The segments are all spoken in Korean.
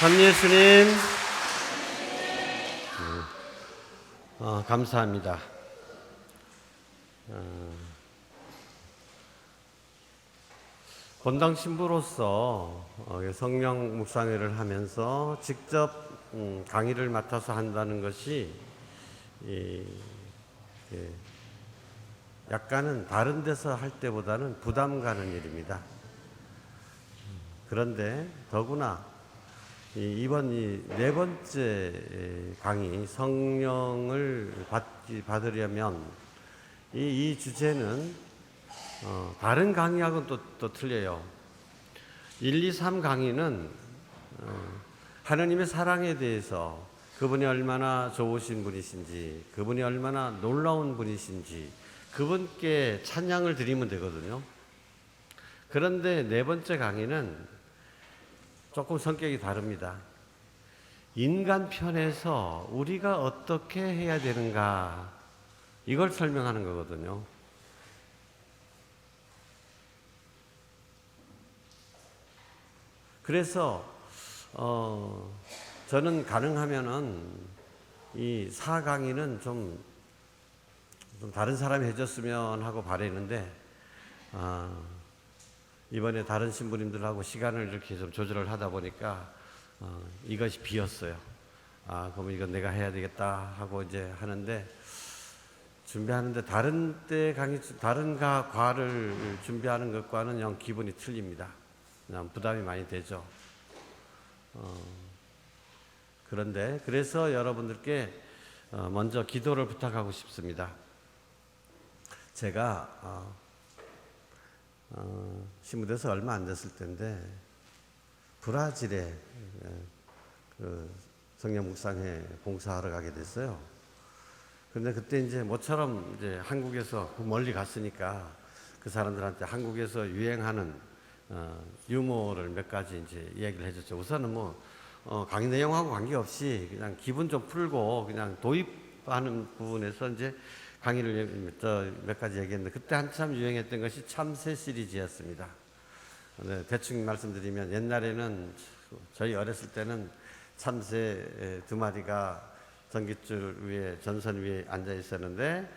선 예수님, 감사합니다. 본당 신부로서 성령 묵상회를 하면서 직접 강의를 맡아서 한다는 것이 약간은 다른 데서 할 때보다는 부담 가는 일입니다. 그런데 더구나 이번 네 번째 강의 성령을 받으려면 이 주제는 다른 강의하고는 또 틀려요. 1, 2, 3 강의는 하나님의 사랑에 대해서 그분이 얼마나 좋으신 분이신지, 그분이 얼마나 놀라운 분이신지 그분께 찬양을 드리면 되거든요. 그런데 네 번째 강의는 조금 성격이 다릅니다. 인간 편에서 우리가 어떻게 해야 되는가, 이걸 설명하는 거거든요. 그래서 저는 가능하면은 이 4강의는 좀 다른 사람이 해줬으면 하고 바라는데 이번에 다른 신부님들하고 시간을 이렇게 좀 조절을 하다 보니까 이것이 비었어요. 그러면 이건 내가 해야 되겠다 하고 이제 하는데, 준비하는데 다른 때 강의, 다른 과를 준비하는 것과는 영 기분이 틀립니다. 그냥 부담이 많이 되죠. 그런데 그래서 여러분들께 먼저 기도를 부탁하고 싶습니다. 제가 신부돼서 얼마 안 됐을 때인데 브라질에 그 성령 묵상회 봉사하러 가게 됐어요. 근데 그때 이제 모처럼 이제 한국에서 멀리 갔으니까 그 사람들한테 한국에서 유행하는 유머를 몇 가지 이제 이야기를 해줬죠. 우선은 강의 내용하고 관계없이 그냥 기분 좀 풀고 그냥 도입하는 부분에서 이제 강의를 몇 가지 얘기했는데, 그때 한참 유행했던 것이 참새 시리즈였습니다. 네, 대충 말씀드리면 옛날에는 저희 어렸을 때는 참새 두 마리가 전깃줄 위에, 전선 위에 앉아 있었는데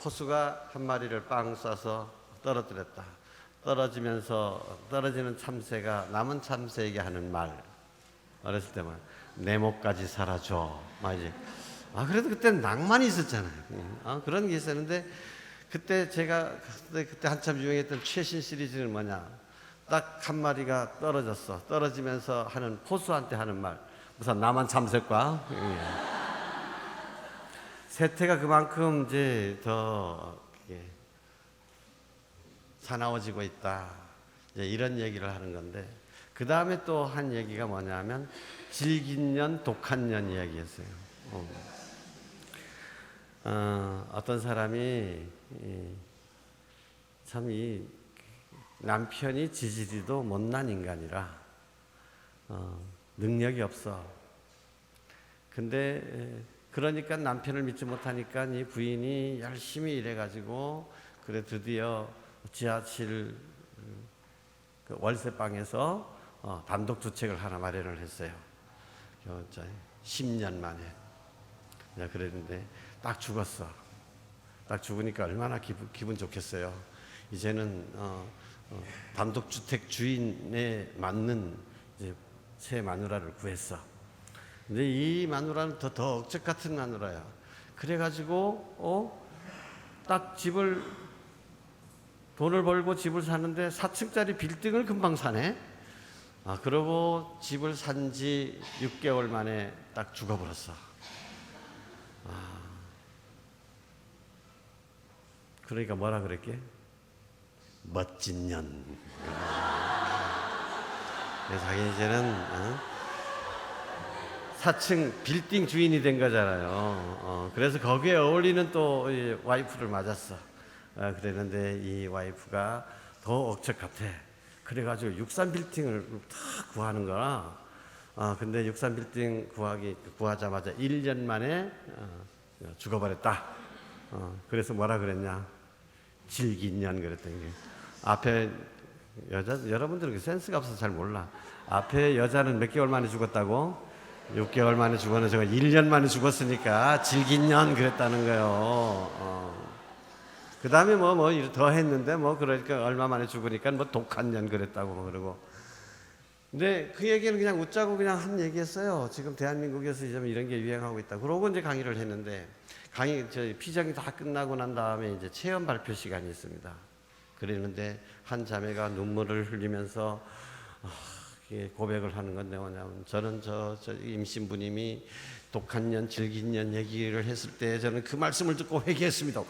포수가 한 마리를 빵 쏴서 떨어뜨렸다. 떨어지는 참새가 남은 참새에게 하는 말, 어렸을 때만 내 목까지 살아줘. 맞지? 그래도 그때는 낭만이 있었잖아요. 그런 게 있었는데, 그때 한참 유행했던 최신 시리즈는 뭐냐? 딱 한 마리가 떨어졌어. 떨어지면서 하는, 포수한테 하는 말. 우선 남한 참새과. 세태가 그만큼 이제 더 사나워지고 있다. 이제 이런 얘기를 하는 건데, 그 다음에 또 한 얘기가 뭐냐면 질긴 년, 독한 년 이야기였어요. 어떤 사람이 참 이 남편이 지지리도 못난 인간이라 능력이 없어. 근데 그러니까 남편을 믿지 못하니까 이 부인이 열심히 일해가지고 그래 드디어 지하실 그 월세방에서 단독 주택을 하나 마련을 했어요. 10년 만에. 그랬는데 딱 죽었어. 딱 죽으니까 얼마나 기분 좋겠어요. 이제는 단독주택 주인에 맞는 이제 새 마누라를 구했어. 근데 이 마누라는 더 억척 같은 마누라야. 그래가지고 딱 돈을 벌고 집을 사는데 4층짜리 빌딩을 금방 사네. 그러고 집을 산 지 6개월 만에 딱 죽어버렸어. 그러니까 뭐라 그랬게? 멋진 년. 그래서 자기 이제는 4층 빌딩 주인이 된 거잖아요. 그래서 거기에 어울리는 또 와이프를 맞았어. 그랬는데 이 와이프가 더 억척 같아. 그래가지고 63 빌딩을 다 구하는 거라. 근데 63 빌딩 구하자마자 1년 만에 죽어버렸다. 그래서 뭐라 그랬냐? 질긴 년 그랬던 게. 앞에 여러분들은 센스가 없어서 잘 몰라. 앞에 여자는 몇 개월 만에 죽었다고? 6개월 만에 죽었는데 제가 1년 만에 죽었으니까 질긴 년 그랬다는 거예요. 그 다음에 뭐 더 했는데 그러니까 얼마 만에 죽으니까 독한 년 그랬다고 그러고. 근데 그 얘기는 그냥 웃자고 그냥 한 얘기였어요. 지금 대한민국에서 이제 이런 게 유행하고 있다. 그러고 이제 강의를 했는데 피정이 다 끝나고 난 다음에 이제 체험 발표 시간이 있습니다. 그랬는데 한 자매가 눈물을 흘리면서 고백을 하는 건데 뭐냐면 저는 저 임신부님이 독한 년, 질긴 년 얘기를 했을 때 저는 그 말씀을 듣고 회개했습니다.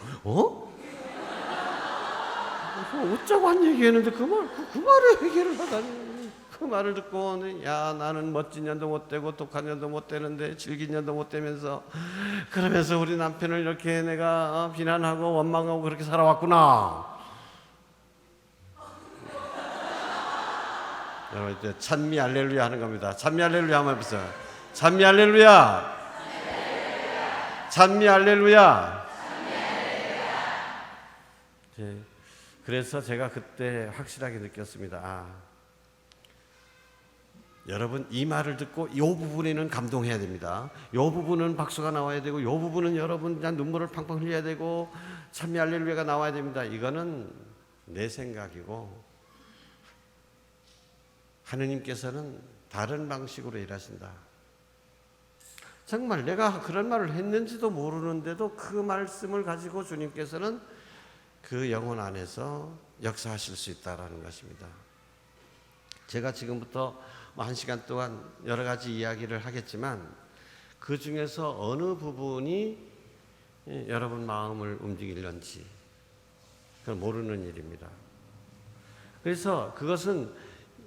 어쩌고 한 얘기했는데 그 말에 회개를 하다니. 그 말을 듣고 야 나는 멋진 년도 못 되고 독한 년도 못 되는데 질긴 년도 못 되면서 그러면서 우리 남편을 이렇게 내가 비난하고 원망하고 그렇게 살아왔구나. 여러분 이제 찬미 할렐루야 하는 겁니다. 찬미 할렐루야 한번 해보세요. 찬미 할렐루야. 찬미 할렐루야. 그래서 제가 그때 확실하게 느꼈습니다. 여러분 이 말을 듣고 이 부분에는 감동해야 됩니다. 이 부분은 박수가 나와야 되고 이 부분은 여러분 그냥 눈물을 팡팡 흘려야 되고 찬미 할렐루야가 나와야 됩니다. 이거는 내 생각이고 하느님께서는 다른 방식으로 일하신다. 정말 내가 그런 말을 했는지도 모르는데도 그 말씀을 가지고 주님께서는 그 영혼 안에서 역사하실 수 있다라는 것입니다. 제가 지금부터 1시간 동안 여러 가지 이야기를 하겠지만 그 중에서 어느 부분이 여러분 마음을 움직일런지 그건 모르는 일입니다. 그래서 그것은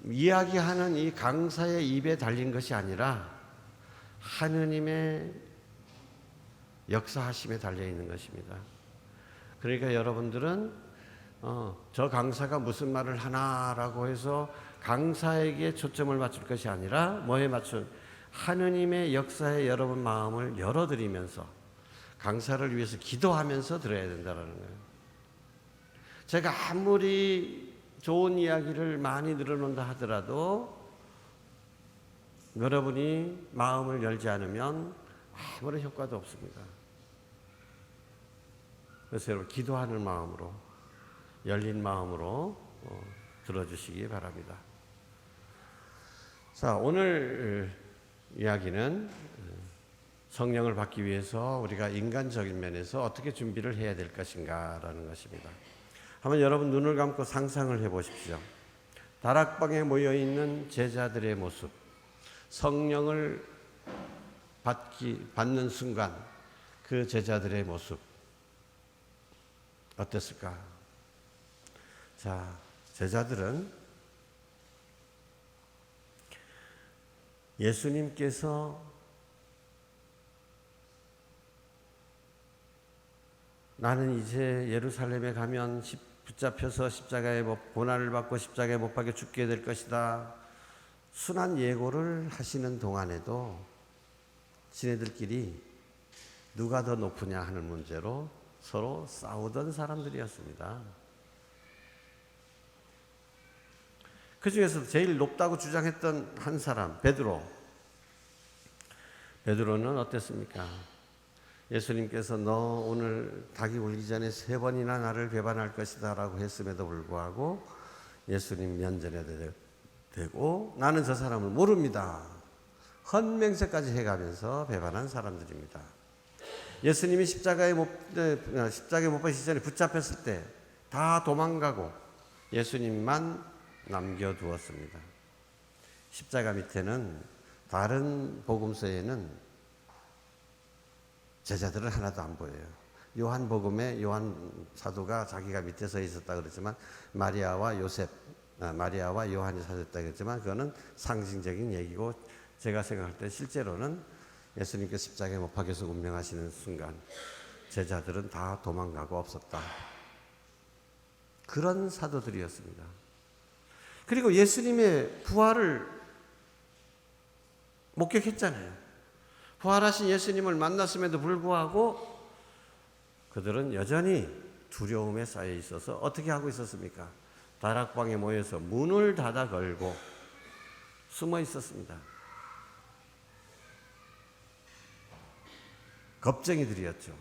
이야기하는 이 강사의 입에 달린 것이 아니라 하느님의 역사하심에 달려 있는 것입니다. 그러니까 여러분들은 저 강사가 무슨 말을 하나라고 해서 강사에게 초점을 맞출 것이 아니라 뭐에 맞춘 하느님의 역사에 여러분 마음을 열어드리면서 강사를 위해서 기도하면서 들어야 된다는 거예요. 제가 아무리 좋은 이야기를 많이 늘어놓는다 하더라도 여러분이 마음을 열지 않으면 아무런 효과도 없습니다. 그래서 여러분 기도하는 마음으로 열린 마음으로 들어주시기 바랍니다. 자, 오늘 이야기는 성령을 받기 위해서 우리가 인간적인 면에서 어떻게 준비를 해야 될 것인가라는 것입니다. 한번 여러분 눈을 감고 상상을 해보십시오. 다락방에 모여있는 제자들의 모습, 성령을 받는 순간 그 제자들의 모습 어땠을까? 자, 제자들은 예수님께서 나는 이제 예루살렘에 가면 붙잡혀서 십자가에 고난을 받고 십자가에 못 박혀 죽게 될 것이다. 순한 예고를 하시는 동안에도 지네들끼리 누가 더 높으냐 하는 문제로 서로 싸우던 사람들이었습니다. 그 중에서 제일 높다고 주장했던 한 사람, 베드로. 베드로는 어땠습니까? 예수님께서 너 오늘 닭이 울기 전에 3번이나 나를 배반할 것이다 라고 했음에도 불구하고 예수님 면전에 대고 나는 저 사람을 모릅니다. 헌맹세까지 해가면서 배반한 사람들입니다. 예수님이 십자가에 못 박히기 전에 붙잡혔을 때 다 도망가고 예수님만 남겨두었습니다. 십자가 밑에는 다른 복음서에는 제자들은 하나도 안 보여요. 요한복음에 요한 사도가 자기가 밑에 서 있었다 그랬지만 마리아와 요한이 사셨다 그랬지만 그거는 상징적인 얘기고 제가 생각할 때 실제로는 예수님께서 십자가에 못 박혀서 운명하시는 순간 제자들은 다 도망가고 없었다. 그런 사도들이었습니다. 그리고 예수님의 부활을 목격했잖아요. 부활하신 예수님을 만났음에도 불구하고 그들은 여전히 두려움에 쌓여 있어서 어떻게 하고 있었습니까? 다락방에 모여서 문을 닫아 걸고 숨어 있었습니다. 겁쟁이들이었죠.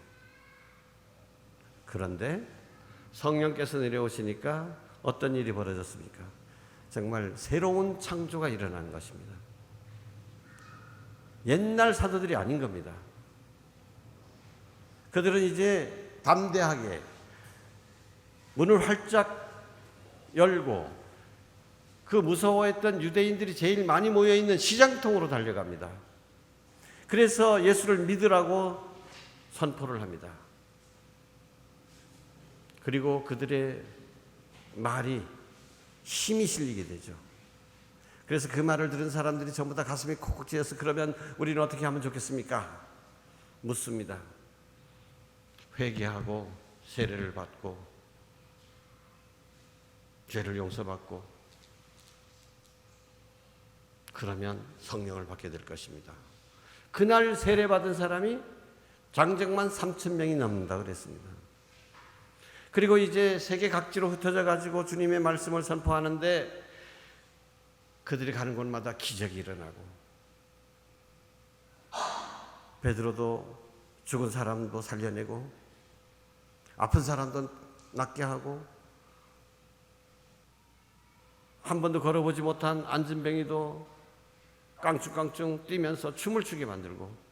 그런데 성령께서 내려오시니까 어떤 일이 벌어졌습니까? 정말 새로운 창조가 일어나는 것입니다. 옛날 사도들이 아닌 겁니다. 그들은 이제 담대하게 문을 활짝 열고 그 무서워했던 유대인들이 제일 많이 모여있는 시장통으로 달려갑니다. 그래서 예수를 믿으라고 선포를 합니다. 그리고 그들의 말이 힘이 실리게 되죠. 그래서 그 말을 들은 사람들이 전부 다 가슴이 콕콕 찌어서 그러면 우리는 어떻게 하면 좋겠습니까? 묻습니다. 회개하고 세례를 받고 죄를 용서받고 그러면 성령을 받게 될 것입니다. 그날 세례 받은 사람이 장정만 3,000명이 넘는다 그랬습니다. 그리고 이제 세계 각지로 흩어져 가지고 주님의 말씀을 선포하는데 그들이 가는 곳마다 기적이 일어나고 베드로도 죽은 사람도 살려내고 아픈 사람도 낫게 하고 한 번도 걸어보지 못한 안진뱅이도 깡충깡충 뛰면서 춤을 추게 만들고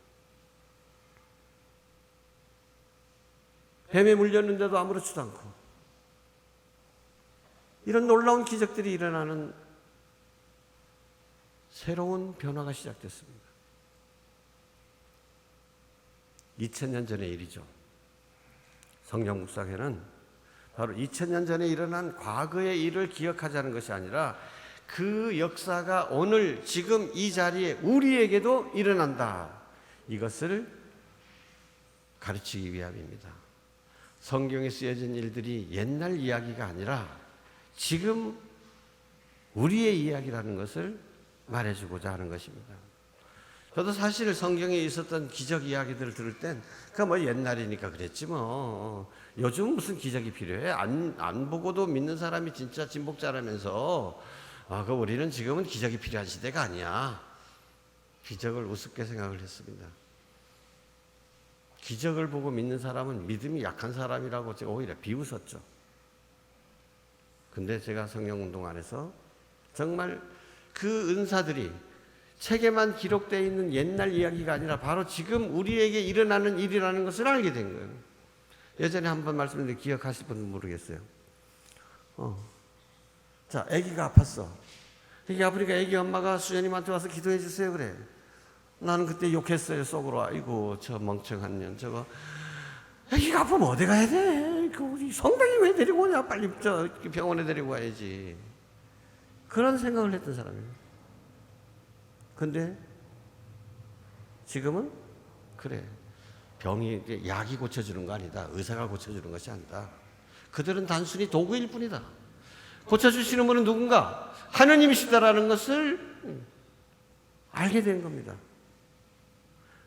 뱀에 물렸는데도 아무렇지도 않고 이런 놀라운 기적들이 일어나는 새로운 변화가 시작됐습니다. 2000년 전의 일이죠. 성령 묵상회는 바로 2000년 전에 일어난 과거의 일을 기억하자는 것이 아니라 그 역사가 오늘 지금 이 자리에 우리에게도 일어난다. 이것을 가르치기 위함입니다. 성경에 쓰여진 일들이 옛날 이야기가 아니라 지금 우리의 이야기라는 것을 말해주고자 하는 것입니다. 저도 사실 성경에 있었던 기적 이야기들을 들을 땐 그거 뭐 옛날이니까 그랬지 뭐 요즘 무슨 기적이 필요해? 안 보고도 믿는 사람이 진짜 진복자라면서 그 우리는 지금은 기적이 필요한 시대가 아니야. 기적을 우습게 생각을 했습니다. 기적을 보고 믿는 사람은 믿음이 약한 사람이라고 제가 오히려 비웃었죠. 근데 제가 성령운동 안에서 정말 그 은사들이 책에만 기록되어 있는 옛날 이야기가 아니라 바로 지금 우리에게 일어나는 일이라는 것을 알게 된 거예요. 예전에 한번 말씀드렸는데 기억하실 분은 모르겠어요. 자, 아기가 아팠어. 아기 아프니까 아기 엄마가 수녀님한테 와서 기도해 주세요 그래. 나는 그때 욕했어요 속으로. 아이고 저 멍청한 년 저거 아기가 아프면 어디 가야 돼? 우리 성당에 왜 데리고 오냐? 빨리 저 병원에 데리고 와야지. 그런 생각을 했던 사람이에요. 근데 지금은 그래. 병이 약이 고쳐주는 거 아니다. 의사가 고쳐주는 것이 아니다. 그들은 단순히 도구일 뿐이다. 고쳐주시는 분은 누군가? 하느님이시다라는 것을 알게 된 겁니다.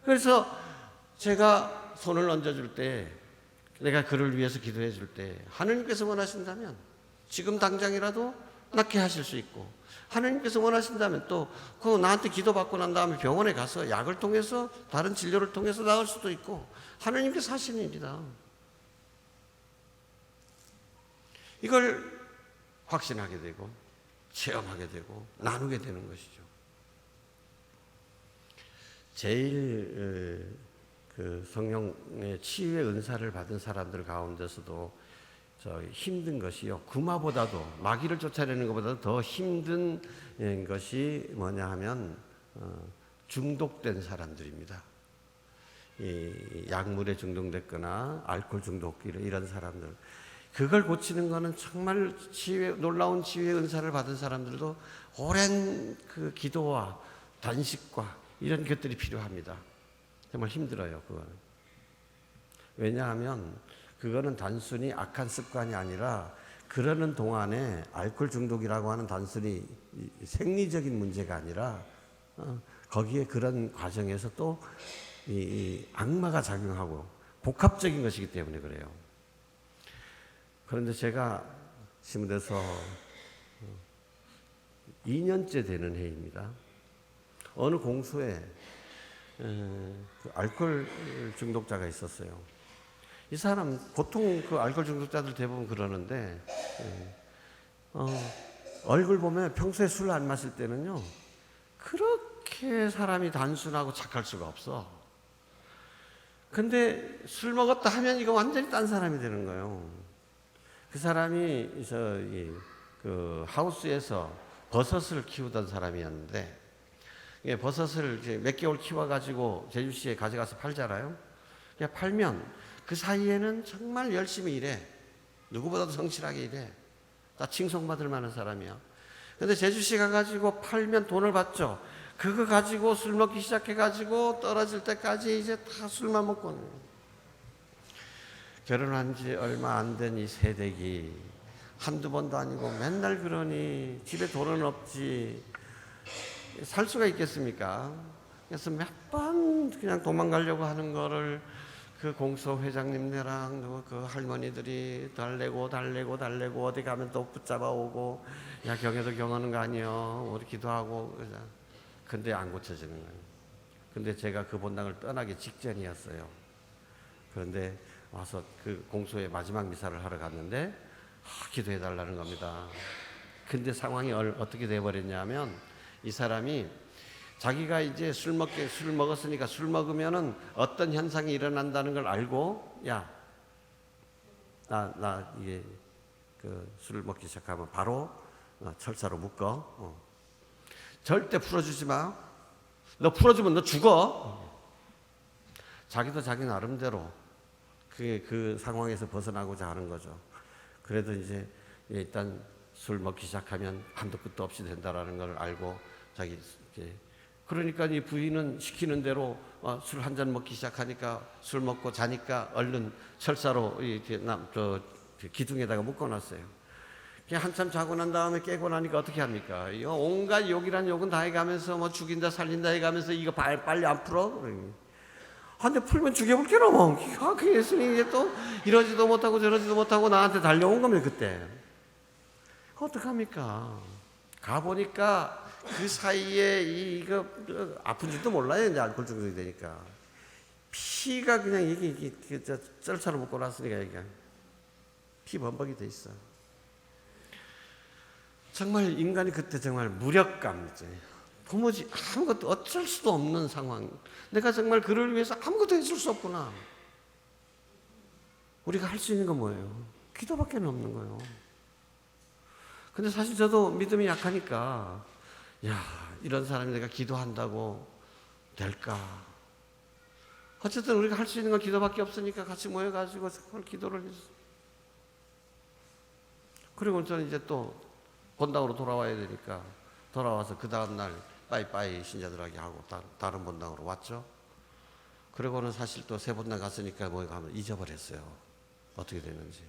그래서 제가 손을 얹어줄 때 내가 그를 위해서 기도해 줄 때 하느님께서 원하신다면 지금 당장이라도 낫게 하실 수 있고 하느님께서 원하신다면 또 그 나한테 기도받고 난 다음에 병원에 가서 약을 통해서 다른 진료를 통해서 나을 수도 있고 하느님께서 하시는 일이다. 이걸 확신하게 되고 체험하게 되고 나누게 되는 것이죠. 제일 그 성령의 치유의 은사를 받은 사람들 가운데서도 힘든 것이요. 구마보다도 마귀를 쫓아내는 것보다도 더 힘든 것이 뭐냐 하면 중독된 사람들입니다. 이 약물에 중독됐거나 알코올 중독 이런 사람들. 그걸 고치는 것은 정말 놀라운 치유의 은사를 받은 사람들도 오랜 그 기도와 단식과 이런 것들이 필요합니다. 정말 힘들어요, 그거는. 왜냐하면 그거는 단순히 악한 습관이 아니라 그러는 동안에 알코올 중독이라고 하는 단순히 생리적인 문제가 아니라 거기에 그런 과정에서 또 이 악마가 작용하고 복합적인 것이기 때문에 그래요. 그런데 제가 신문에서 2년째 되는 해입니다. 어느 공소에 그 알코올 중독자가 있었어요. 이 사람 보통 그 알코올 중독자들 대부분 그러는데 얼굴 보면 평소에 술 안 마실 때는요 그렇게 사람이 단순하고 착할 수가 없어. 근데 술 먹었다 하면 이거 완전히 딴 사람이 되는 거예요. 그 사람이 그 하우스에서 버섯을 키우던 사람이었는데 버섯을 몇 개월 키워가지고 제주시에 가져가서 팔잖아요. 그냥 팔면 그 사이에는 정말 열심히 일해. 누구보다도 성실하게 일해. 다 칭송받을 만한 사람이야. 근데 제주시 가가지고 팔면 돈을 받죠. 그거 가지고 술 먹기 시작해가지고 떨어질 때까지 이제 다 술만 먹고는. 결혼한 지 얼마 안 된 이 새댁이 한두 번도 아니고 맨날 그러니 집에 돈은 없지. 살 수가 있겠습니까? 그래서 몇 번 그냥 도망가려고 하는 거를 그 공소 회장님네랑 그 할머니들이 달래고 어디 가면 또 붙잡아 오고 야 경애도 경하는 거 아니여 우리 기도하고 그러자. 근데 안 고쳐지는 거예요. 근데 제가 그 본당을 떠나기 직전이었어요. 그런데 와서 그 공소의 마지막 미사를 하러 갔는데 기도해 달라는 겁니다. 근데 상황이 어떻게 돼버렸냐면 이 사람이 자기가 이제 술 먹었으니까 술 먹으면은 어떤 현상이 일어난다는 걸 알고 야, 나 이게 그 술을 먹기 시작하면 바로 철사로 묶어. 절대 풀어주지 마. 너 풀어주면 너 죽어. 자기도 자기 나름대로 그 상황에서 벗어나고자 하는 거죠. 그래도 이제 일단 술 먹기 시작하면 한도 끝도 없이 된다라는 걸 알고 자기 그러니까 이 부인은 시키는 대로 술 한 잔 먹기 시작하니까 술 먹고 자니까 얼른 철사로 기둥에다가 묶어놨어요. 그냥 한참 자고 난 다음에 깨고 나니까 어떻게 합니까? 이거 온갖 욕이란 욕은 다 해가면서 뭐 죽인다 살린다 해가면서 이거 빨리 안 풀어? 근데 풀면 죽여볼 게로 뭐. 그 예수님이 이제 또 이러지도 못하고 저러지도 못하고 나한테 달려온 겁니다 그때. 어떡합니까? 가보니까 그 사이에 이거 아픈지도 몰라요. 이제 알코올 중독이 되니까 피가 그냥 이게 쩔처럼 묶고 났으니까 이게 피 범벅이 돼 있어. 정말 인간이 그때 정말 무력감이지. 도무지 아무것도 어쩔 수도 없는 상황. 내가 정말 그를 위해서 아무것도 해줄 수 없구나. 우리가 할 수 있는 건 뭐예요? 기도밖에 없는 거예요. 근데 사실 저도 믿음이 약하니까 야 이런 사람이 내가 기도한다고 될까? 어쨌든 우리가 할 수 있는 건 기도밖에 없으니까 같이 모여가지고 그걸 기도를 했어. 그리고 저는 이제 또 본당으로 돌아와야 되니까 돌아와서 그 다음날 빠이빠이 신자들에게 하고 다른 본당으로 왔죠. 그리고는 사실 또 새 본당 갔으니까 뭐 가면 잊어버렸어요. 어떻게 됐는지.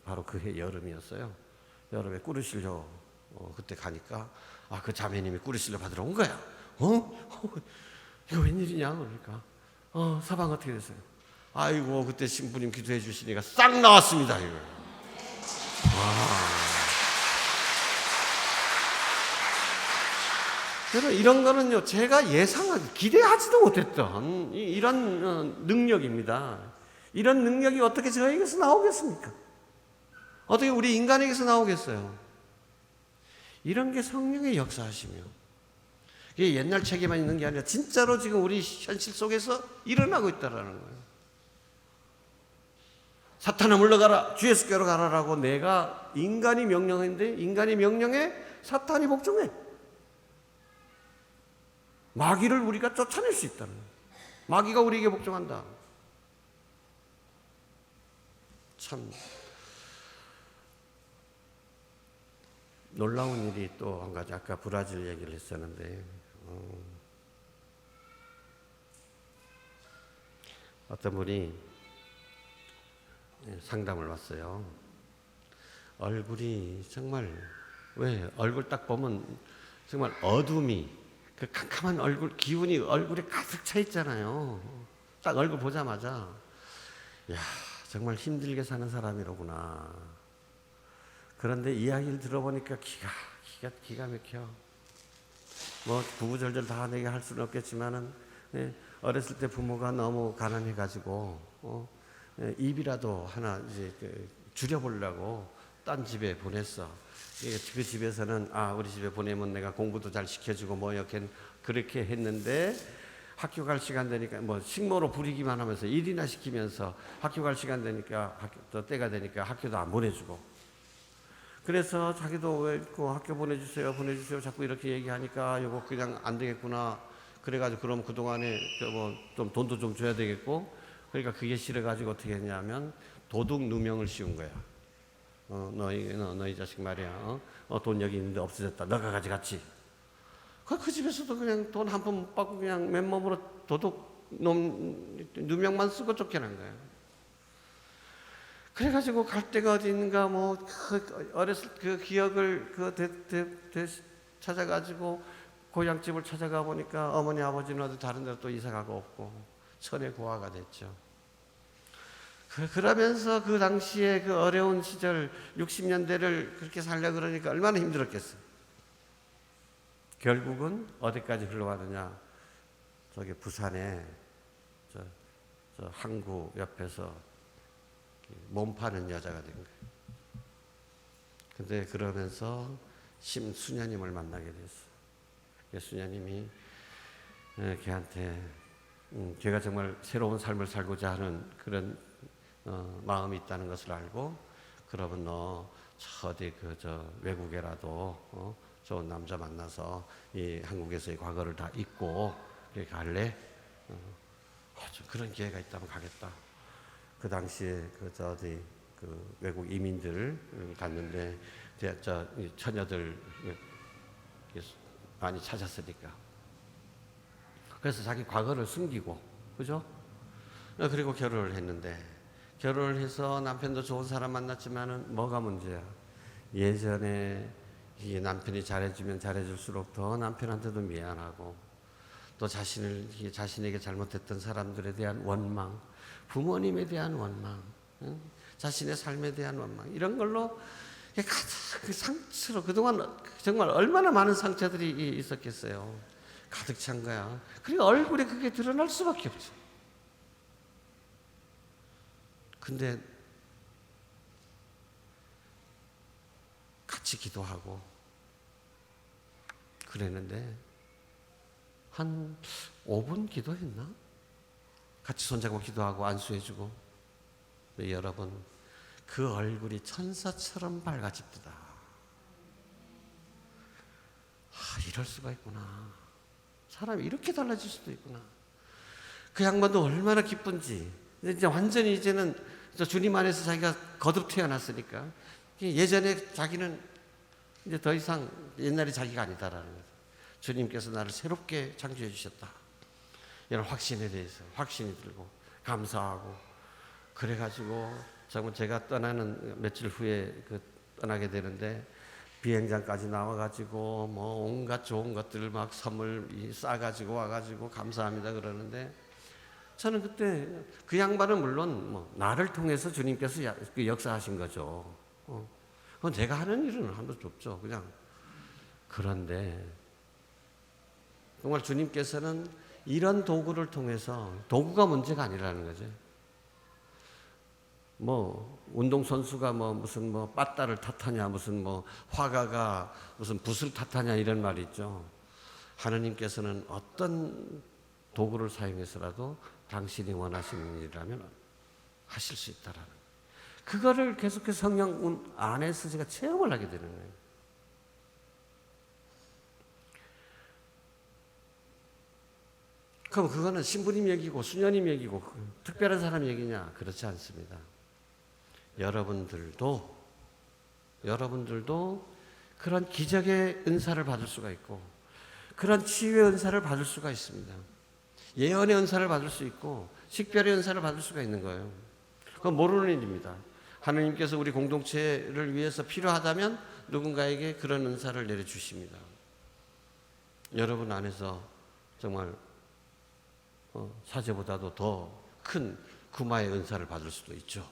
바로 그 해 여름이었어요. 여름에 꾸르실려 그때 가니까 그 자매님이 꾸르실려 받으러 온 거야. 이거 웬일이냐 그러니까 사방 어떻게 됐어요? 아이고 그때 신부님 기도해 주시니까 싹 나왔습니다 이거. 여러분 이런 거는요 제가 기대하지도 못했던 이런 능력입니다. 이런 능력이 어떻게 저에게서 나오겠습니까? 어떻게 우리 인간에게서 나오겠어요? 이런 게 성령의 역사하시며 이게 옛날 책에만 있는 게 아니라 진짜로 지금 우리 현실 속에서 일어나고 있다는 거예요. 사탄아 물러가라 주 예수께로 가라라고 내가 인간이 명령했는데 인간이 명령해 사탄이 복종해. 마귀를 우리가 쫓아낼 수 있다는 거예요. 마귀가 우리에게 복종한다. 참 놀라운 일이 또 한 가지 아까 브라질 얘기를 했었는데 어떤 분이 상담을 왔어요. 얼굴이 정말 왜 얼굴 딱 보면 정말 어둠이 그 캄캄한 얼굴 기운이 얼굴에 가득 차 있잖아요. 딱 얼굴 보자마자 야 정말 힘들게 사는 사람이로구나. 그런데 이야기를 들어보니까 기가 막혀. 뭐 구구절절 다 내게 할 수는 없겠지만은 어렸을 때 부모가 너무 가난해가지고 입이라도 하나 이제 줄여보려고 딴 집에 보냈어. 그 집에서는 우리 집에 보내면 내가 공부도 잘 시켜주고 뭐 이렇게 그렇게 했는데 학교 갈 시간 되니까 뭐 식모로 부리기만 하면서 일이나 시키면서 학교 갈 시간 되니까 또 때가 되니까 학교도 안 보내주고 그래서 자기도 왜 학교 보내주세요 자꾸 이렇게 얘기하니까 이거 그냥 안 되겠구나. 그래가지고 그럼 그동안에 뭐 좀 돈도 좀 줘야 되겠고 그러니까 그게 싫어가지고 어떻게 했냐면 도둑 누명을 씌운 거야. 너희 자식 말이야. 돈 여기 있는데 없어졌다. 너가 가져갔지. 그 집에서도 그냥 돈 한 푼 못 받고 그냥 맨몸으로 도둑 누명만 쓰고 쫓겨난 거야. 그래가지고 갈 데가 어디 있는가 뭐 어렸을 그 기억을 찾아가지고 고향집을 찾아가 보니까 어머니 아버지는 어디 다른 데로 또 이사가고 없고 천의 고아가 됐죠. 그러면서 그 당시에 그 어려운 시절 60년대를 그렇게 살려 그러니까 얼마나 힘들었겠어요. 결국은 어디까지 흘러가느냐? 저기 부산에 저 항구 옆에서 몸 파는 여자가 된 거예요. 근데 그러면서 심수녀님을 만나게 됐어요. 수녀님이 걔한테 걔가 정말 새로운 삶을 살고자 하는 그런 마음이 있다는 것을 알고 그러면 너 어디 저 외국에라도 좋은 남자 만나서 이 한국에서의 과거를 다 잊고 갈래? 그런 기회가 있다면 가겠다. 그 당시에 그 외국 이민들 갔는데 처녀들 많이 찾았으니까. 그래서 자기 과거를 숨기고, 그죠? 그리고 결혼을 했는데, 결혼을 해서 남편도 좋은 사람 만났지만은 뭐가 문제야? 예전에 이 남편이 잘해주면 잘해줄수록 더 남편한테도 미안하고, 또 자신에게 잘못했던 사람들에 대한 원망, 부모님에 대한 원망, 자신의 삶에 대한 원망, 이런 걸로 가득 그 상처로 그동안 정말 얼마나 많은 상처들이 있었겠어요. 가득 찬 거야. 그리고 얼굴에 그게 드러날 수밖에 없죠. 근데 같이 기도하고 그랬는데 한 5분 기도했나? 같이 손잡고 기도하고 안수해주고. 여러분, 그 얼굴이 천사처럼 밝아집니다. 이럴 수가 있구나. 사람이 이렇게 달라질 수도 있구나. 그 양반도 얼마나 기쁜지. 이제 완전히 이제는 주님 안에서 자기가 거듭 태어났으니까 예전에 자기는 이제 더 이상 옛날에 자기가 아니다라는 거죠. 주님께서 나를 새롭게 창조해 주셨다. 이런 확신에 대해서 확신이 들고 감사하고 그래가지고 정말 제가 떠나는 며칠 후에 떠나게 되는데 비행장까지 나와가지고 뭐 온갖 좋은 것들을 막 선물 싸가지고 와가지고 감사합니다 그러는데 저는 그때 그 양반은 물론 뭐 나를 통해서 주님께서 역사하신 거죠. 그건 제가 하는 일은 하나도 없죠. 그냥 그런데 정말 주님께서는 이런 도구를 통해서 도구가 문제가 아니라는 거죠. 뭐 운동선수가 뭐 무슨 뭐 빠따를 탓하냐 무슨 뭐 화가가 무슨 붓을 탓하냐 이런 말이 있죠. 하느님께서는 어떤 도구를 사용해서라도 당신이 원하시는 일이라면 하실 수 있다라는 그거를 계속해서 성령 안에서 제가 체험을 하게 되는 거예요. 그럼 그거는 신부님 얘기고 수녀님 얘기고 특별한 사람 얘기냐? 그렇지 않습니다. 여러분들도 그런 기적의 은사를 받을 수가 있고 그런 치유의 은사를 받을 수가 있습니다. 예언의 은사를 받을 수 있고 식별의 은사를 받을 수가 있는 거예요. 그건 모르는 일입니다. 하나님께서 우리 공동체를 위해서 필요하다면 누군가에게 그런 은사를 내려주십니다. 여러분 안에서 정말 사제보다도 더 큰 구마의 은사를 받을 수도 있죠.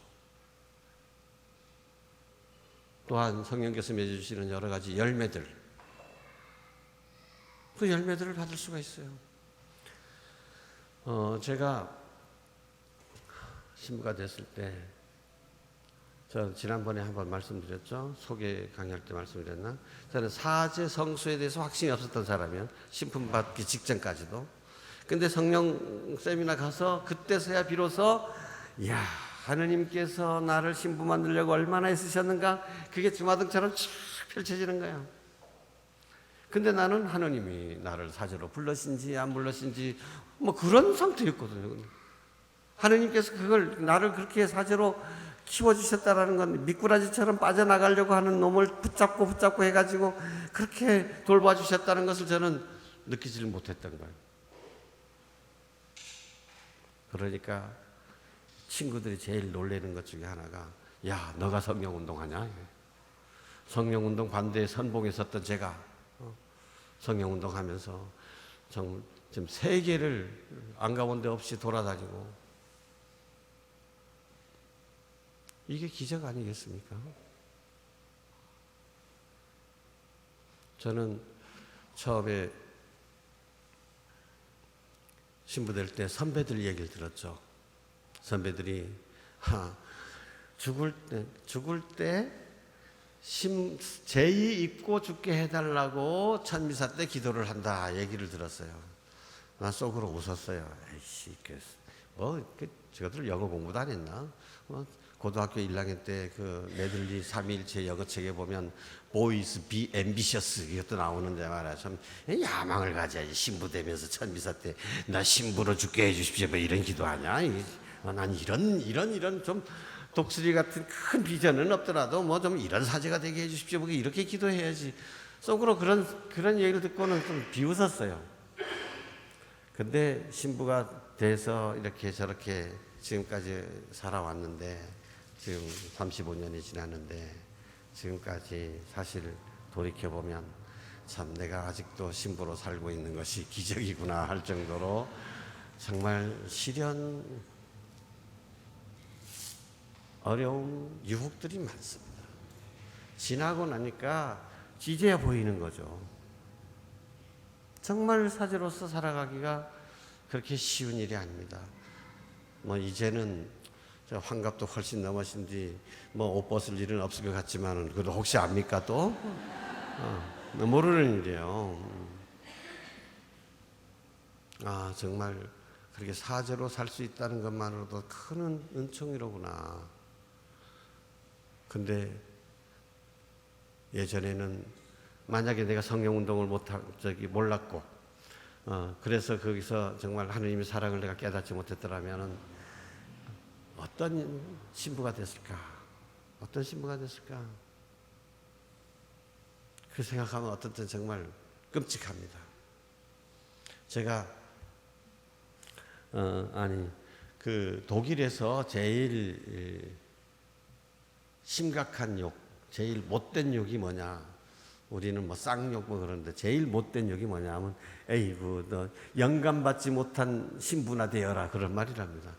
또한 성령께서 맺어주시는 여러 가지 열매들 그 열매들을 받을 수가 있어요. 제가 신부가 됐을 때, 저 지난번에 한번 말씀드렸죠. 소개 강의할 때 말씀드렸나? 저는 사제 성수에 대해서 확신이 없었던 사람이에요. 신품 받기 직전까지도. 근데 성령 세미나 가서 그때서야 비로소 이야, 하느님께서 나를 신부 만들려고 얼마나 애쓰셨는가, 그게 주마등처럼 쫙 펼쳐지는 거야. 근데 나는 하느님이 나를 사제로 불러신지 안 불러신지 뭐 그런 상태였거든요. 하느님께서 그걸 나를 그렇게 사제로 키워주셨다라는 건 미꾸라지처럼 빠져나가려고 하는 놈을 붙잡고 해가지고 그렇게 돌봐주셨다는 것을 저는 느끼지를 못했던 거예요. 그러니까 친구들이 제일 놀라는 것 중에 하나가, 야, 너가 성령운동하냐? 성령운동 반대에 선봉에 섰던 제가 성령운동하면서 지금 세계를 안가본 데 없이 돌아다니고, 이게 기적 아니겠습니까? 저는 처음에 신부 될 때 선배들 얘기를 들었죠. 선배들이 죽을 때 제의 입고 죽게 해달라고 천미사 때 기도를 한다 얘기를 들었어요. 나 속으로 웃었어요. 에이씨, 저것들 영어 공부도 안 했나? 고등학교 1학년 때 그 메들리 3일체 영어책에 보면 Boys be ambitious 이것도 나오는데 말이야. 참 야망을 가져야지. 신부 되면서 천미사 때 나 신부로 죽게 해주십시오 뭐 이런 기도하냐? 난 이런 좀 독수리 같은 큰 비전은 없더라도 뭐 좀 이런 사제가 되게 해주십시오 뭐 이렇게 기도해야지. 속으로 그런 얘기를 듣고는 좀 비웃었어요. 근데 신부가 돼서 이렇게 저렇게 지금까지 살아왔는데, 지금 35년이 지났는데 지금까지 사실 돌이켜보면 참 내가 아직도 신부로 살고 있는 것이 기적이구나 할 정도로 정말 시련, 어려운 유혹들이 많습니다. 지나고 나니까 이제야 보이는 거죠. 정말 사제로서 살아가기가 그렇게 쉬운 일이 아닙니다. 뭐 이제는 환갑도 훨씬 넘으신지 뭐 옷 벗을 일은 없을 것 같지만은 그래도 혹시 압니까 또? 모르는 일이에요. 정말 그렇게 사제로 살 수 있다는 것만으로도 큰 은총이로구나. 근데 예전에는 만약에 내가 성령운동을 몰랐고, 그래서 거기서 정말 하느님의 사랑을 내가 깨닫지 못했더라면은 어떤 신부가 됐을까? 어떤 신부가 됐을까? 그 생각하면 어떤 때는 정말 끔찍합니다. 제가 그 독일에서 제일 심각한 욕, 제일 못된 욕이 뭐냐? 우리는 뭐 쌍욕 뭐 그러는데 제일 못된 욕이 뭐냐면, 에이구 너 영감받지 못한 신부나 되어라, 그런 말이랍니다.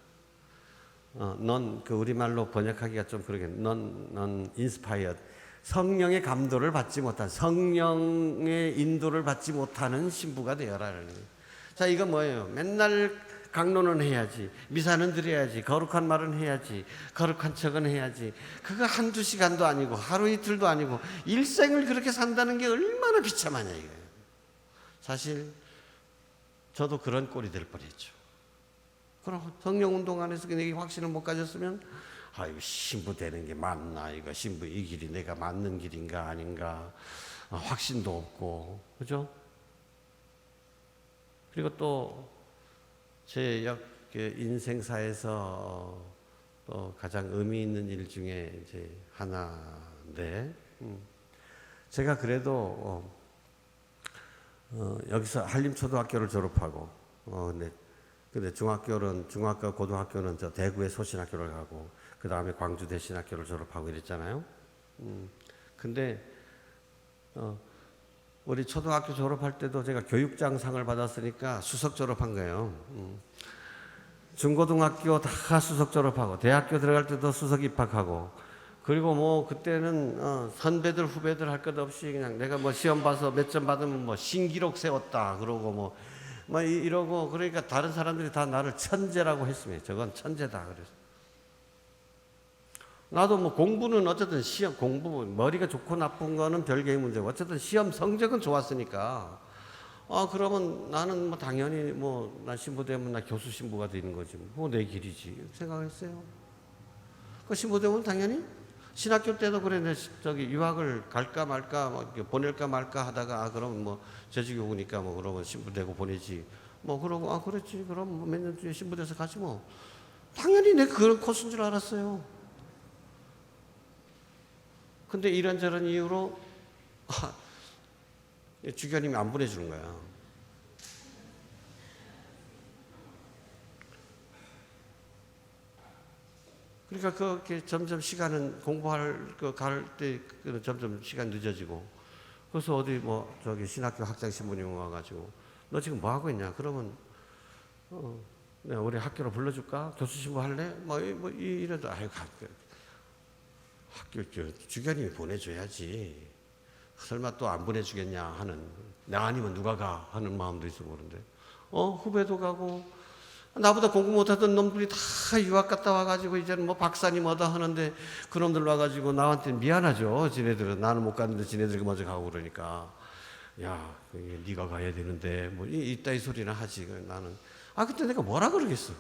넌 그 우리말로 번역하기가 좀 그러겠네. 넌 inspired, 성령의 감도를 받지 못한, 성령의 인도를 받지 못하는 신부가 되어라. 자, 이거 뭐예요? 맨날 강론은 해야지, 미사는 드려야지, 거룩한 말은 해야지, 거룩한 척은 해야지. 그거 한두 시간도 아니고 하루 이틀도 아니고 일생을 그렇게 산다는 게 얼마나 비참하냐 이거예요. 사실 저도 그런 꼴이 될 뻔했죠. 그럼 성령운동 안에서 내게 확신을 못 가졌으면, 이거 신부 되는 게 맞나, 이거 신부 이 길이 내가 맞는 길인가 아닌가, 확신도 없고, 그죠? 그리고 또 제 인생사에서 또 가장 의미 있는 일 중에 이제 하나인데, 제가 그래도 여기서 한림초등학교를 졸업하고, 근데 중학교, 고등학교는 저 대구의 소신학교를 가고, 그 다음에 광주 대신학교를 졸업하고 이랬잖아요. 근데 우리 초등학교 졸업할 때도 제가 교육장상을 받았으니까 수석 졸업한 거예요. 중고등학교 다 수석 졸업하고, 대학교 들어갈 때도 수석 입학하고, 그리고 뭐 그때는 선배들 후배들 할 것 없이 그냥 내가 뭐 시험 봐서 몇 점 받으면 뭐 신기록 세웠다 그러고 뭐 이러고, 그러니까 다른 사람들이 다 나를 천재라고 했습니다. 저건 천재다 그래서. 나도 뭐 공부는 어쨌든 시험 공부 머리가 좋고 나쁜 거는 별개의 문제고 어쨌든 시험 성적은 좋았으니까 그러면 나는 뭐 당연히 뭐 나 신부 되면 나 교수 신부가 되는 거지 뭐 내 길이지 생각했어요. 그 신부 되면 당연히 신학교 때도 그래. 저기 유학을 갈까 말까 보낼까 말까 하다가 그럼 뭐 재직이 오니까 뭐 그러면 신부 되고 보내지 뭐 그러고 그렇지 그럼 뭐 몇 년 뒤에 신부 돼서 가지 뭐. 당연히 내가 그런 코스인 줄 알았어요. 근데 이런저런 이유로 주교님이 안 보내주는 거야. 그러니까 그렇게 점점 시간은 공부할 갈 때 점점 시간 늦어지고, 그래서 어디 뭐 저기 신학교 학장 신부님 와가지고 너 지금 뭐 하고 있냐? 그러면 내가 우리 학교로 불러줄까? 교수 신부 할래? 뭐 이래도 학교 주교님이 보내줘야지. 설마 또 안 보내주겠냐 하는, 나 아니면 누가 가 하는 마음도 있어 보는데 후배도 가고 나보다 공부 못하던 놈들이 다 유학 갔다 와가지고 이제는 뭐 박사님 얻어 하는데 그놈들 와가지고 나한테 미안하죠. 지네들은 나는 못 갔는데 지네들이 먼저 가고 그러니까 야 네가 가야 되는데 뭐 이따위 소리나 하지. 나는 그때 내가 뭐라 그러겠어.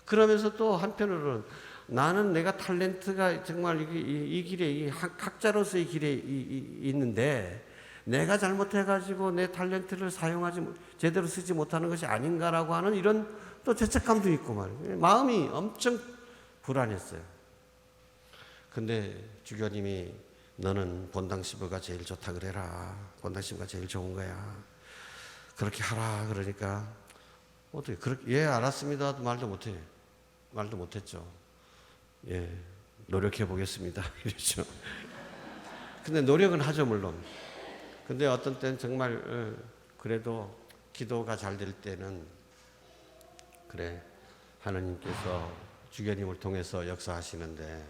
그러면서 또 한편으로는 나는 내가 탤런트가 정말 이 길에 이 학자로서의 길에 있는데 내가 잘못해가지고 내 탤런트를 제대로 쓰지 못하는 것이 아닌가라고 하는 이런 또 죄책감도 있고 말이에요. 마음이 엄청 불안했어요. 근데 주교님이 너는 본당 신부가 제일 좋다 그래라. 본당 신부가 제일 좋은 거야. 그렇게 하라 그러니까 어떻게 그렇게 알았습니다 말도 못해. 말도 못했죠. 예, 노력해 보겠습니다. 이랬죠. 근데 노력은 하죠, 물론. 근데 어떤 때는 정말, 그래도 기도가 잘 될 때는, 그래, 하나님께서 주교님을 통해서 역사하시는데,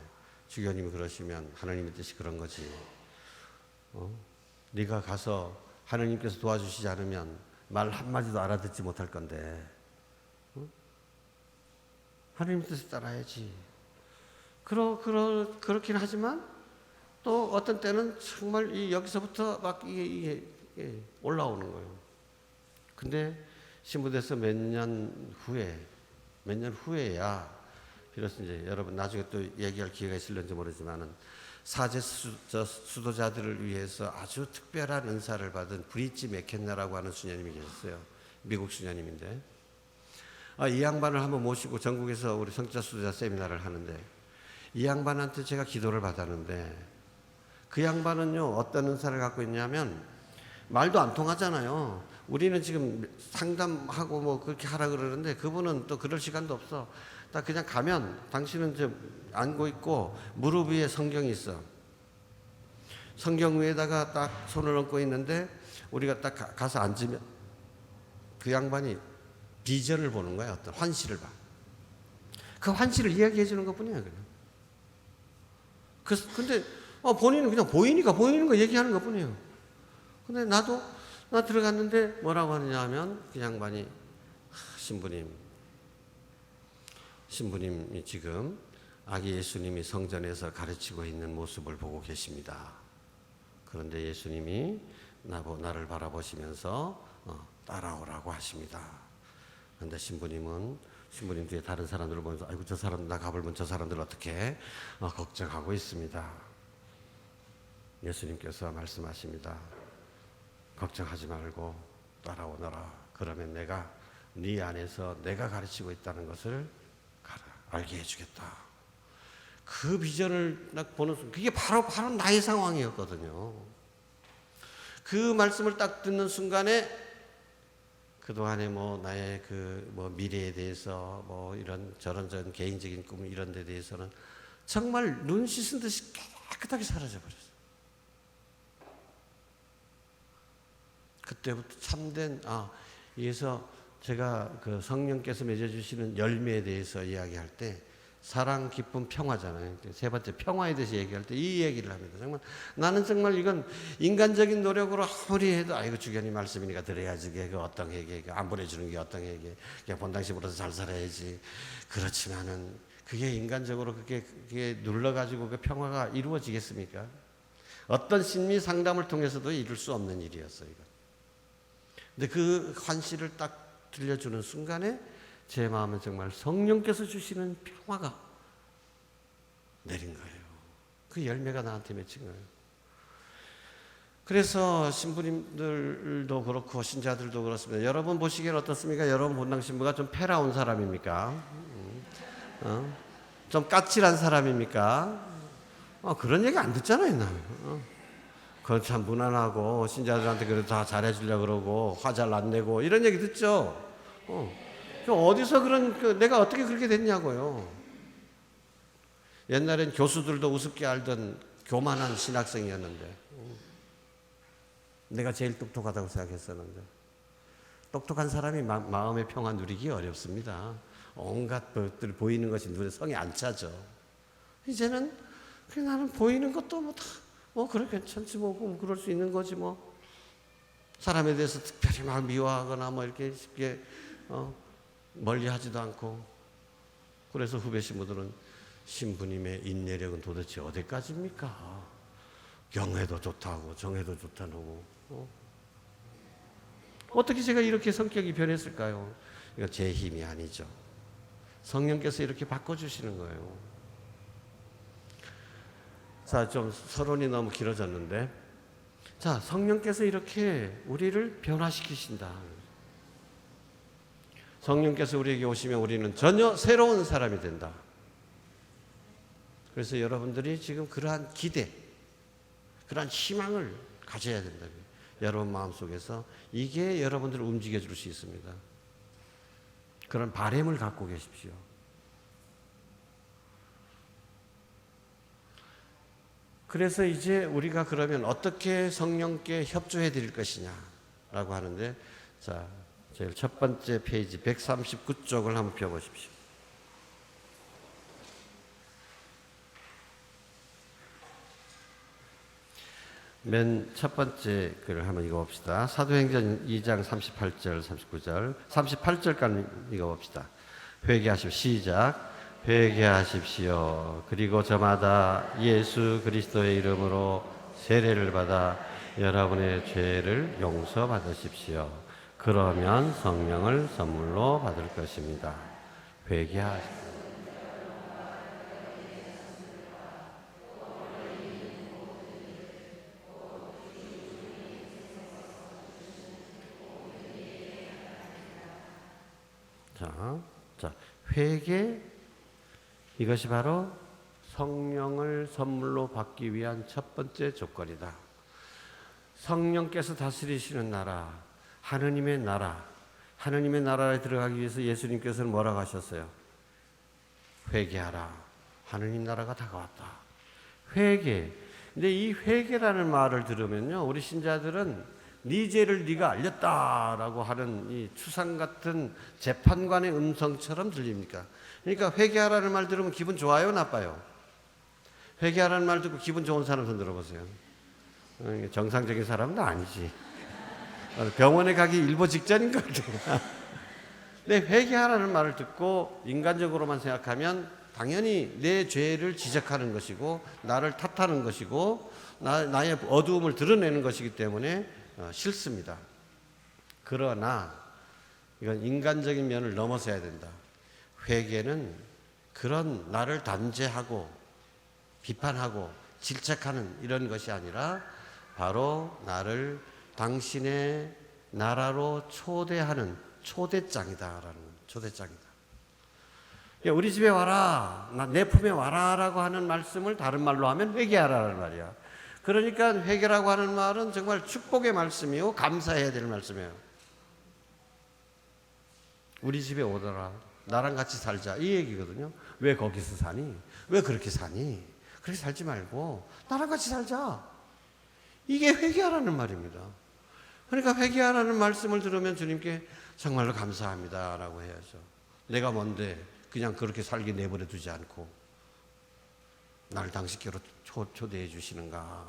주교님이 그러시면 하나님의 뜻이 그런 거지. 네가 가서 하나님께서 도와주시지 않으면 말 한마디도 알아듣지 못할 건데, 하나님의 뜻을 따라야지. 그렇긴 하지만 또 어떤 때는 정말 여기서부터 막 이게 올라오는 거예요. 근데 신부돼서 몇 년 후에야 비로소 이제 여러분 나중에 또 얘기할 기회가 있을런지 모르지만은 사제 수도자들을 위해서 아주 특별한 은사를 받은 브릿지 맥켄나라고 하는 수녀님이 계셨어요. 미국 수녀님인데 이 양반을 한번 모시고 전국에서 우리 성자 수도자 세미나를 하는데 이 양반한테 제가 기도를 받았는데 그 양반은요 어떤 은사를 갖고 있냐면 말도 안 통하잖아요. 우리는 지금 상담하고 뭐 그렇게 하라 그러는데 그분은 또 그럴 시간도 없어. 딱 그냥 가면 당신은 좀 앉고 있고 무릎 위에 성경이 있어. 성경 위에다가 딱 손을 얹고 있는데 우리가 딱 가서 앉으면 그 양반이 비전을 보는 거야. 어떤 환시를 봐. 그 환시를 이야기해 주는 것뿐이야. 근데 본인은 그냥 보이니까 보이는 거 얘기하는 것뿐이에요. 근데 나 들어갔는데 뭐라고 하느냐 하면 그 양반이 신부님이 지금 아기 예수님이 성전에서 가르치고 있는 모습을 보고 계십니다. 그런데 예수님이 나를 바라보시면서 따라오라고 하십니다. 그런데 신부님 뒤에 다른 사람들을 보면서 아이고 저 사람 나 가불면 저 사람들 어떻게 걱정하고 있습니다. 예수님께서 말씀하십니다. 걱정하지 말고 따라오너라. 그러면 내가 네 안에서 내가 가르치고 있다는 것을 알게 해주겠다. 그 비전을 딱 보는 순간 그게 바로 나의 상황이었거든요. 그 말씀을 딱 듣는 순간에 그동안에 나의 미래에 대해서 이런 저런 개인적인 꿈 이런 데 대해서는 정말 눈 씻은 듯이 깨끗하게 사라져 버렸어요. 그때부터 참된 그래서 제가 그 성령께서 맺어주시는 열매에 대해서 이야기할 때 사랑, 기쁨, 평화잖아요. 세 번째 평화에 대해서 얘기할 때 이 얘기를 합니다. 정말 나는 정말 이건 인간적인 노력으로 아무리 해도 아이고 주견이 말씀이니까 들어야지. 그 어떤 회개, 안 보내주는 게 어떤 회개, 그냥 본당심으로서 잘 살아야지. 그렇지만은 그게 인간적으로 그게 눌러가지고 그 평화가 이루어지겠습니까? 어떤 심리 상담을 통해서도 이룰 수 없는 일이었어요. 이건. 근데 그 환시를 딱 들려주는 순간에 제 마음에 정말 성령께서 주시는 평화가 내린 거예요. 그 열매가 나한테 맺힌 거예요. 그래서 신부님들도 그렇고 신자들도 그렇습니다. 여러분 보시기엔 어떻습니까? 여러분 본당 신부가 좀 패라운 사람입니까? 좀 까칠한 사람입니까? 그런 얘기 안 듣잖아요, 나는. 그건 참 무난하고 신자들한테 그래도 다 잘해주려고 그러고 화 잘 안 내고 이런 얘기 듣죠. 어디서 내가 어떻게 그렇게 됐냐고요. 옛날엔 교수들도 우습게 알던 교만한 신학생이었는데 내가 제일 똑똑하다고 생각했었는데 똑똑한 사람이 마음의 평화 누리기 어렵습니다. 온갖 것들 보이는 것이 눈에 성이 안 차죠. 이제는 그냥 나는 보이는 것도 그래 괜찮지 그럴 수 있는 거지 사람에 대해서 특별히 막 미워하거나 이렇게 쉽게 멀리하지도 않고. 그래서 후배 신부들은 신부님의 인내력은 도대체 어디까지입니까? 경애도 좋다고 정애도 좋다고. 어떻게 제가 이렇게 성격이 변했을까요? 이거 제 힘이 아니죠. 성령께서 이렇게 바꿔주시는 거예요. 자, 좀 서론이 너무 길어졌는데, 자, 성령께서 이렇게 우리를 변화시키신다. 성령께서 우리에게 오시면 우리는 전혀 새로운 사람이 된다. 그래서 여러분들이 지금 그러한 기대, 그러한 희망을 가져야 된다. 여러분 마음속에서 이게 여러분들을 움직여 줄 수 있습니다. 그런 바람을 갖고 계십시오. 그래서 이제 우리가 그러면 어떻게 성령께 협조해 드릴 것이냐라고 하는데, 자, 제일 첫 번째 페이지 139쪽을 한번 펴보십시오. 맨 첫 번째 글을 한번 읽어봅시다. 사도행전 2장 38절, 39절, 38절까지 읽어봅시다. 회개하십시오. 시작. 회개하십시오. 그리고 저마다 예수 그리스도의 이름으로 세례를 받아 여러분의 죄를 용서받으십시오. 그러면 성령을 선물로 받을 것입니다. 회개하십시오. 자, 회개, 이것이 바로 성령을 선물로 받기 위한 첫 번째 조건이다. 성령께서 다스리시는 나라, 하느님의 나라, 하느님의 나라에 들어가기 위해서 예수님께서는 뭐라고 하셨어요? 회개하라. 하느님 나라가 다가왔다. 회개. 근데 이 회개라는 말을 들으면요, 우리 신자들은 네 죄를 네가 알렸다라고 하는 이 추상 같은 재판관의 음성처럼 들립니까? 그러니까 회개하라는 말 들으면 기분 좋아요, 나빠요? 회개하라는 말 듣고 기분 좋은 사람 손 들어보세요. 정상적인 사람도 아니지. 병원에 가기 일보 직전인 것 같아요. 근데 회개하라는 말을 듣고 인간적으로만 생각하면 당연히 내 죄를 지적하는 것이고 나를 탓하는 것이고 나의 어두움을 드러내는 것이기 때문에 싫습니다. 그러나 이건 인간적인 면을 넘어서야 된다. 회개는 그런 나를 단죄하고 비판하고 질책하는 이런 것이 아니라 바로 나를 당신의 나라로 초대하는 초대장이다라는 초대장이다. 우리 집에 와라, 내 품에 와라라고 하는 말씀을 다른 말로 하면 회개하라는 말이야. 그러니까 회개라고 하는 말은 정말 축복의 말씀이요, 감사해야 될 말씀이에요. 우리 집에 오더라, 나랑 같이 살자, 이 얘기거든요. 왜 거기서 사니? 왜 그렇게 사니? 그렇게 살지 말고 나랑 같이 살자. 이게 회개하라는 말입니다. 그러니까 회개하라는 말씀을 들으면 주님께 정말로 감사합니다라고 해야죠. 내가 뭔데 그냥 그렇게 살게 내버려 두지 않고 나를 당신께로 초대해 주시는가?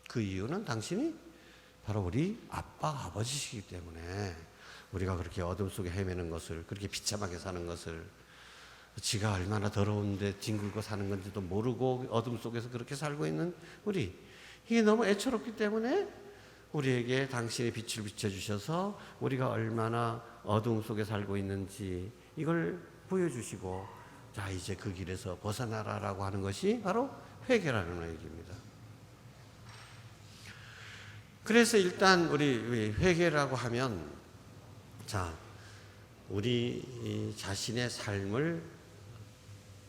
그 이유는 당신이 바로 우리 아빠, 아버지시기 때문에 우리가 그렇게 어둠 속에 헤매는 것을, 그렇게 비참하게 사는 것을, 지가 얼마나 더러운데 뒹굴고 사는 건지도 모르고 어둠 속에서 그렇게 살고 있는 우리, 이게 너무 애처롭기 때문에 우리에게 당신의 빛을 비춰주셔서 우리가 얼마나 어둠 속에 살고 있는지 이걸 보여주시고, 자 이제 그 길에서 벗어나라라고 하는 것이 바로 회개라는 얘기입니다. 그래서 일단 우리 회개라고 하면, 자 우리 자신의 삶을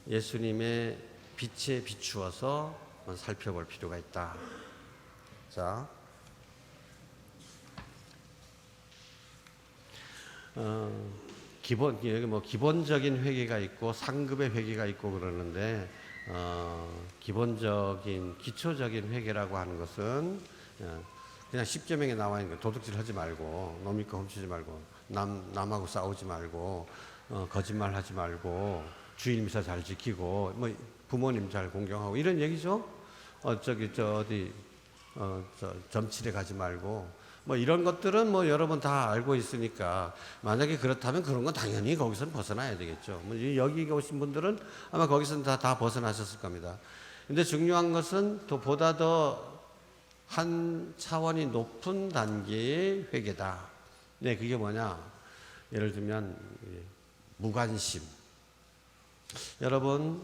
예수님의 빛에 비추어서 살펴볼 필요가 있다. 자, 여기 뭐 기본적인 회개가 있고 상급의 회개가 있고 그러는데, 기본적인 기초적인 회개라고 하는 것은 그냥 십계명에 나와 있는 거, 도둑질 하지 말고, 남의 거 훔치지 말고, 남하고 싸우지 말고, 거짓말 하지 말고, 주일 미사 잘 지키고, 뭐 부모님 잘 공경하고 이런 얘기죠. 점칠에 가지 말고. 뭐 이런 것들은 뭐 여러분 다 알고 있으니까, 만약에 그렇다면 그런 건 당연히 거기서는 벗어나야 되겠죠. 뭐 여기 오신 분들은 아마 거기서는 다 벗어나셨을 겁니다. 근데 중요한 것은 또 보다 더 한 차원이 높은 단계의 회개다. 네, 그게 뭐냐? 예를 들면 무관심. 여러분,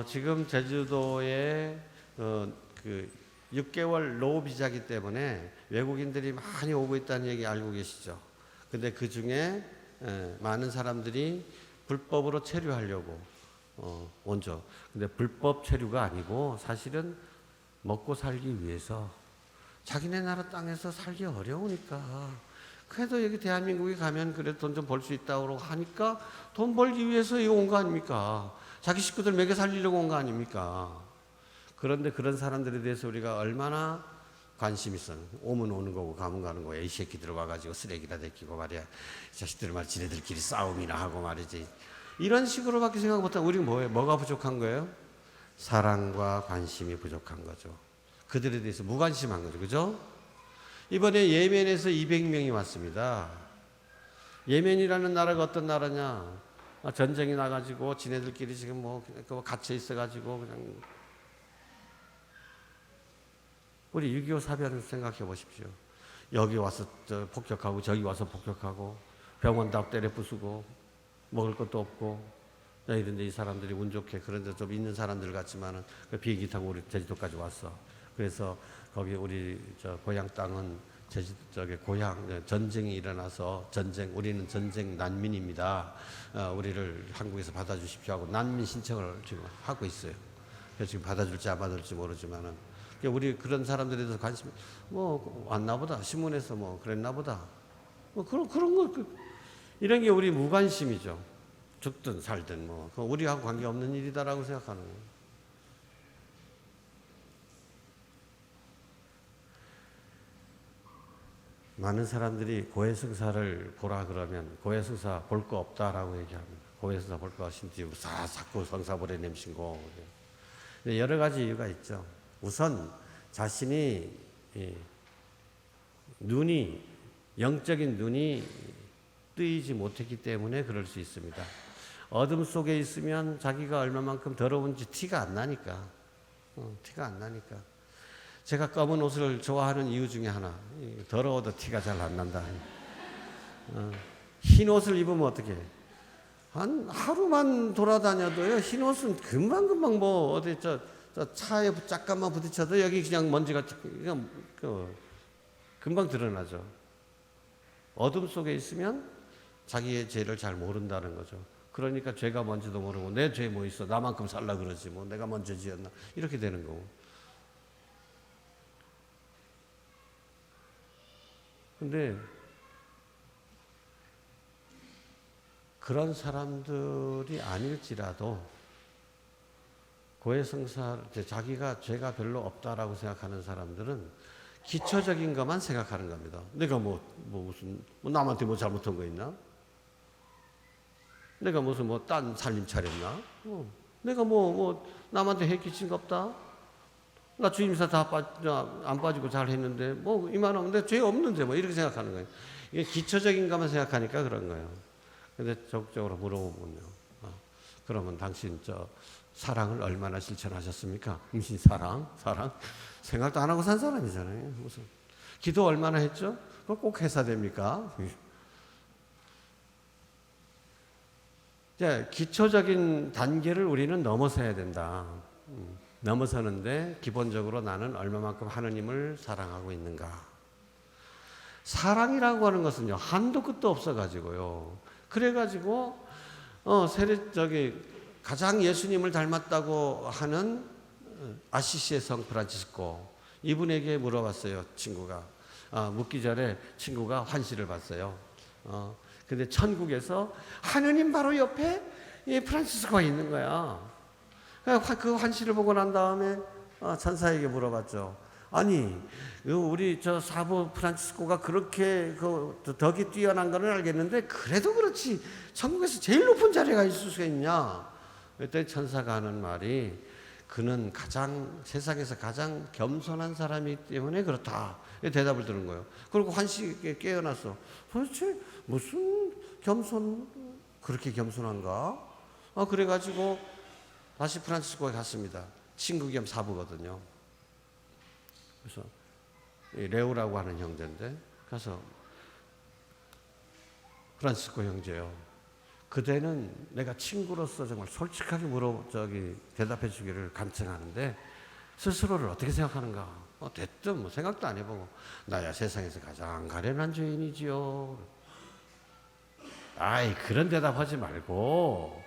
지금 제주도에 그 6개월 노 비자기 때문에 외국인들이 많이 오고 있다는 얘기 알고 계시죠? 근데 그 중에 많은 사람들이 불법으로 체류하려고 온죠. 근데 불법 체류가 아니고 사실은 먹고 살기 위해서, 자기네 나라 땅에서 살기 어려우니까, 그래도 여기 대한민국에 가면 그래도 돈 좀 벌 수 있다고 하니까 돈 벌기 위해서 이거 온 거 아닙니까? 자기 식구들 먹여 살리려고 온 거 아닙니까? 그런데 그런 사람들에 대해서 우리가 얼마나 관심 있어. 오면 오는 거고 가면 가는 거고, 이 새끼들 와가지고 쓰레기나 데끼고 말이야, 이 자식들 말 지네들끼리 싸움이나 하고 말이지. 이런 식으로밖에 생각 못하고 우리는 뭐가 부족한 거예요? 사랑과 관심이 부족한 거죠. 그들에 대해서 무관심한 거죠. 그죠? 이번에 예멘에서 200명이 왔습니다. 예멘이라는 나라가 어떤 나라냐? 전쟁이 나가지고 지네들끼리 지금 뭐 갇혀 있어가지고 그냥, 우리 6.25 사변을 생각해 보십시오. 여기 와서 폭격하고 저기 와서 폭격하고 병원 다 때려 부수고 먹을 것도 없고, 이런데 이 사람들이 운 좋게 그런데 좀 있는 사람들 같지만은 비행기 타고 우리 제주도까지 왔어. 그래서 거기 우리 고향 땅은 고향 전쟁이 일어나서 우리는 전쟁 난민입니다. 우리를 한국에서 받아주십시오 하고 난민 신청을 지금 하고 있어요. 그래서 지금 받아줄지 안 받아줄지 모르지만은, 우리 그런 사람들에 대해서 관심 왔나 보다, 신문에서 그랬나 보다, 그런 거, 이런 게 우리 무관심이죠. 죽든 살든 우리하고 관계없는 일이다라고 생각하는 거예요. 많은 사람들이 고해성사를 보라 그러면 고해성사 볼 거 없다라고 얘기합니다. 고해성사 볼 거 없인지 자꾸 성사보래 냄신고. 여러 가지 이유가 있죠. 우선 자신이 영적인 눈이 뜨이지 못했기 때문에 그럴 수 있습니다. 어둠 속에 있으면 자기가 얼마만큼 더러운지 티가 안 나니까. 제가 검은 옷을 좋아하는 이유 중에 하나, 더러워도 티가 잘 안 난다. 흰 옷을 입으면 어떻게? 한 하루만 돌아다녀도요, 흰 옷은 금방 어디 저 차에 잠깐만 부딪혀도 여기 그냥 먼지가 그냥 금방 드러나죠. 어둠 속에 있으면 자기의 죄를 잘 모른다는 거죠. 그러니까 죄가 뭔지도 모르고, 내 죄 뭐 있어, 나만큼 살라 그러지 뭐, 내가 먼저 지었나, 이렇게 되는 거고. 근데 그런 사람들이 아닐지라도 고해성사, 자기가 죄가 별로 없다라고 생각하는 사람들은 기초적인 것만 생각하는 겁니다. 내가 무슨 남한테 뭐 잘못한 거 있나? 내가 무슨 뭐 딴 살림 차렸나? 내가 남한테 해 끼친 거 없다? 나 주임사 안 빠지고 잘 했는데, 이만하면 내 죄 없는데, 이렇게 생각하는 거예요. 이게 기초적인 것만 생각하니까 그런 거예요. 근데 적극적으로 물어보면요. 그러면 당신 사랑을 얼마나 실천하셨습니까? 사랑? 생각도 안 하고 산 사람이잖아요. 무슨. 기도 얼마나 했죠? 그거 꼭 해서 됩니까? 기초적인 단계를 우리는 넘어서야 된다. 넘어서는데 기본적으로 나는 얼마만큼 하느님을 사랑하고 있는가. 사랑이라고 하는 것은요, 한도 끝도 없어가지고요. 그래가지고, 가장 예수님을 닮았다고 하는 아시시의 성 프란치스코, 이분에게 물어봤어요, 친구가. 묻기 전에 친구가 환시를 봤어요. 근데 천국에서 하느님 바로 옆에 이 프란치스코가 있는 거야. 그 환시를 보고 난 다음에 천사에게 물어봤죠. 아니, 우리 사부 프란치스코가 그렇게 덕이 뛰어난 거는 알겠는데 그래도 그렇지 천국에서 제일 높은 자리에 가 있을 수가 있냐? 그때 천사가 하는 말이 그는 세상에서 가장 겸손한 사람이기 때문에 그렇다. 대답을 들은 거예요. 그리고 환시에 깨어났어. 도대체 무슨 그렇게 겸손한가? 그래가지고 다시 프란치스코에 갔습니다. 친구 겸 사부거든요. 그래서 레오라고 하는 형제인데 가서 프란치스코 형제요. 그대는 내가 친구로서 정말 솔직하게 대답해 주기를 간청하는데 스스로를 어떻게 생각하는가? 됐든 생각도 안 해보고 나야 세상에서 가장 가련한 죄인이지요. 아이 그런 대답하지 말고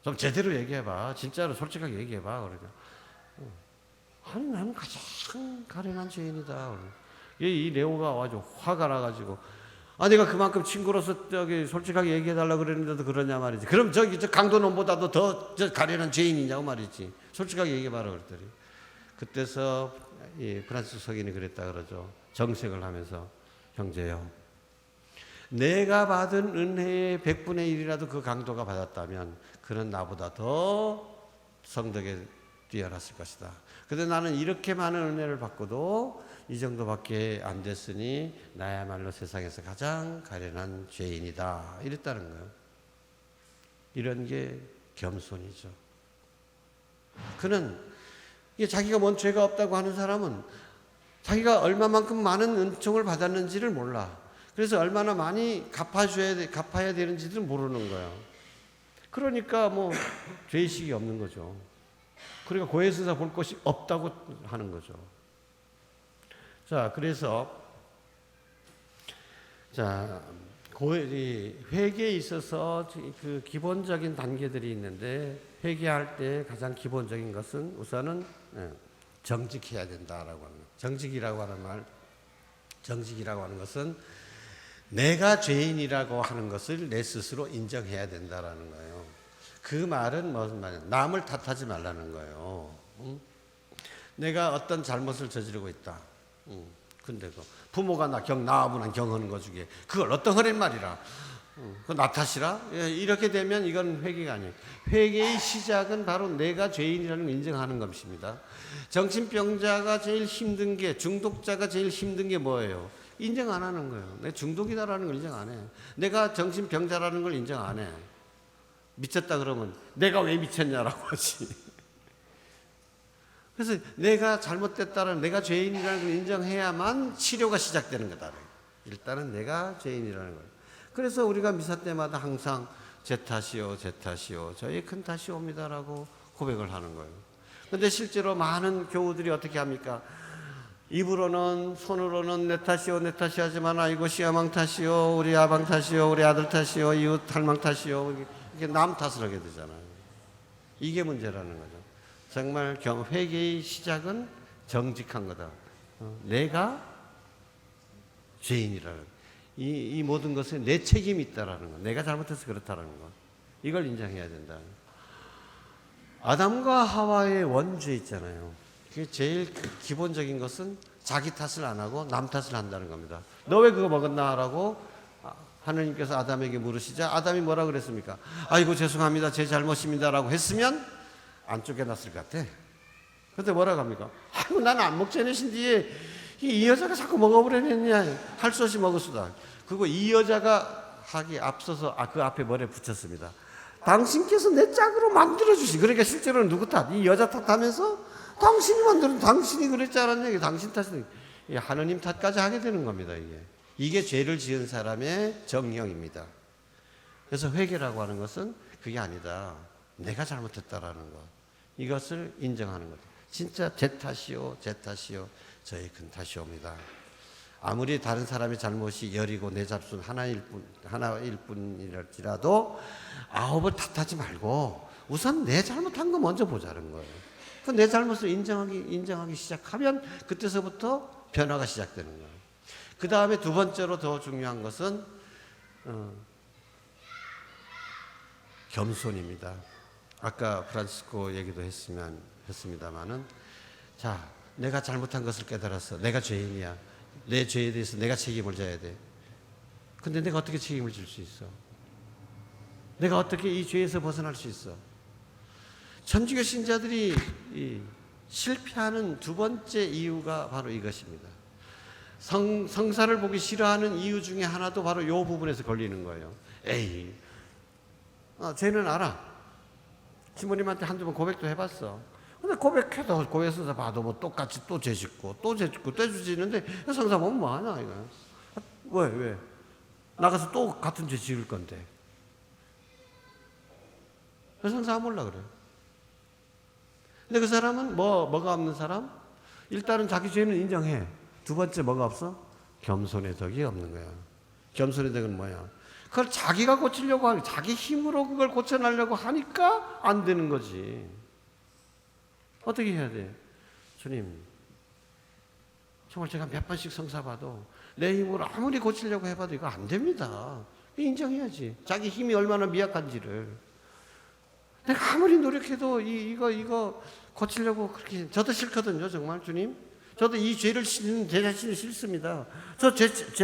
좀 제대로 얘기해봐. 진짜로 솔직하게 얘기해봐. 그러니까 아니 나는 가장 가련한 죄인이다. 이 레오가 아주 화가 나가지고 내가 그만큼 친구로서 솔직하게 얘기해달라고 그랬는데도 그러냐 말이지. 그럼 저 강도놈보다도 더 가련한 죄인이냐고 말이지. 솔직하게 얘기해봐라 그랬더니 그때서 이 프란치스 석인이 그랬다 그러죠. 정색을 하면서 형제요. 내가 받은 은혜의 100분의 1이라도 그 강도가 받았다면 그는 나보다 더 성덕에 뛰어났을 것이다. 근데 나는 이렇게 많은 은혜를 받고도 이 정도밖에 안 됐으니 나야말로 세상에서 가장 가련한 죄인이다. 이랬다는 거예요. 이런 게 겸손이죠. 그는 자기가 뭔 죄가 없다고 하는 사람은 자기가 얼마만큼 많은 은총을 받았는지를 몰라. 그래서 얼마나 많이 갚아야 되는지를 모르는 거예요. 그러니까 죄의식이 없는 거죠. 그러니까 고해성사 볼 것이 없다고 하는 거죠. 자, 그래서 회개에 있어서 그 기본적인 단계들이 있는데 회개할 때 가장 기본적인 것은 우선은 정직해야 된다라고 하는 거예요. 정직이라고 하는 것은 내가 죄인이라고 하는 것을 내 스스로 인정해야 된다라는 거예요. 그 말은 무슨 말이에요? 남을 탓하지 말라는 거예요. 내가 어떤 잘못을 저지르고 있다. 근데 부모가 나하고는 경하는 것 중에 그걸 어떤 허란 말이라. 그거 나 탓이라? 이렇게 되면 이건 회개가 아니에요. 회개의 시작은 바로 내가 죄인이라는 걸 인정하는 것입니다. 정신병자가 제일 힘든 게, 중독자가 제일 힘든 게 뭐예요? 인정 안 하는 거예요. 내가 중독이다라는 걸 인정 안 해. 내가 정신병자라는 걸 인정 안 해. 미쳤다 그러면 내가 왜 미쳤냐라고 하지. 그래서 내가 잘못됐다는, 내가 죄인이라는 걸 인정해야만 치료가 시작되는 거다. 일단은 내가 죄인이라는 걸. 그래서 우리가 미사 때마다 항상 제 탓이요, 제 탓이요, 저의 큰 탓이옵니다라고 고백을 하는 거예요. 그런데 실제로 많은 교우들이 어떻게 합니까? 입으로는, 손으로는 내 탓이요, 내 탓이 하지만 아이고 시아망 탓이요, 우리 아방 탓이요, 우리 아들 탓이요, 이웃 할망 탓이요, 이게 남 탓을 하게 되잖아요. 이게 문제라는 거죠. 정말 회개의 시작은 정직한 거다. 내가 죄인이라는 이 모든 것에 내 책임이 있다라는 거, 내가 잘못해서 그렇다라는 거, 이걸 인정해야 된다. 아담과 하와의 원죄 있잖아요. 그게 제일 기본적인 것은 자기 탓을 안 하고 남 탓을 한다는 겁니다. 너 왜 그거 먹었나라고 하나님께서 아담에게 물으시자 아담이 뭐라 그랬습니까? 아이고 죄송합니다. 제 잘못입니다. 라고 했으면 안 쫓겨났을 것 같아. 근데 뭐라고 합니까? 아이고 나는 안 먹지 않으신 뒤에 이 여자가 자꾸 먹어버리느냐. 할 수 없이 먹었수다. 그리고 이 여자가 하기 앞서서 그 앞에 뭐래 붙였습니다. 당신께서 내 짝으로 만들어주시. 그러니까 실제로는 누구 탓? 이 여자 탓하면서 당신이 만들은 당신이 그랬지 않았냐. 당신 탓이 하느님 탓까지 하게 되는 겁니다. 이게 죄를 지은 사람의 정형입니다. 그래서 회개라고 하는 것은 그게 아니다. 내가 잘못했다라는 것. 이것을 인정하는 것. 진짜 제 탓이요, 제 탓이요, 저의 큰 탓이옵니다. 아무리 다른 사람의 잘못이 열이고 내 잘못은 하나일 뿐이랄지라도 9을 탓하지 말고 우선 내 잘못한 거 먼저 보자는 거예요. 그 내 잘못을 인정하기 시작하면 그때서부터 변화가 시작되는 거예요. 그 다음에 두 번째로 더 중요한 것은 겸손입니다. 아까 프란시스코 얘기도 했습니다만은, 자, 내가 잘못한 것을 깨달았어. 내가 죄인이야. 내 죄에 대해서 내가 책임을 져야 돼. 근데 내가 어떻게 책임을 질 수 있어? 내가 어떻게 이 죄에서 벗어날 수 있어? 천주교 신자들이 실패하는 두 번째 이유가 바로 이것입니다. 성사를 보기 싫어하는 이유 중에 하나도 바로 이 부분에서 걸리는 거예요. 에이, 죄는 알아. 신부님한테 한두 번 고백도 해봤어. 근데 고백해도 고백성사 봐도 뭐 똑같이 또 죄 짓고 또 죄 짓고 또 죄 짓는데 성사 보면 뭐하나 이거. 왜? 나가서 또 같은 죄 지을 건데. 성사 안 몰라 그래. 근데 그 사람은 뭐가 없는 사람? 일단은 자기 죄는 인정해. 두 번째 뭐가 없어? 겸손의 덕이 없는 거야. 겸손의 덕은 뭐야? 그걸 자기가 고치려고 하고 자기 힘으로 그걸 고쳐내려고 하니까 안 되는 거지. 어떻게 해야 돼? 주님, 정말 제가 몇 번씩 성사 봐도 내 힘으로 아무리 고치려고 해봐도 이거 안 됩니다. 인정해야지. 자기 힘이 얼마나 미약한지를. 내가 아무리 노력해도 이거 고치려고 그렇게 저도 싫거든요, 정말 주님. 저도 이 죄를 제 자신이 싫습니다. 저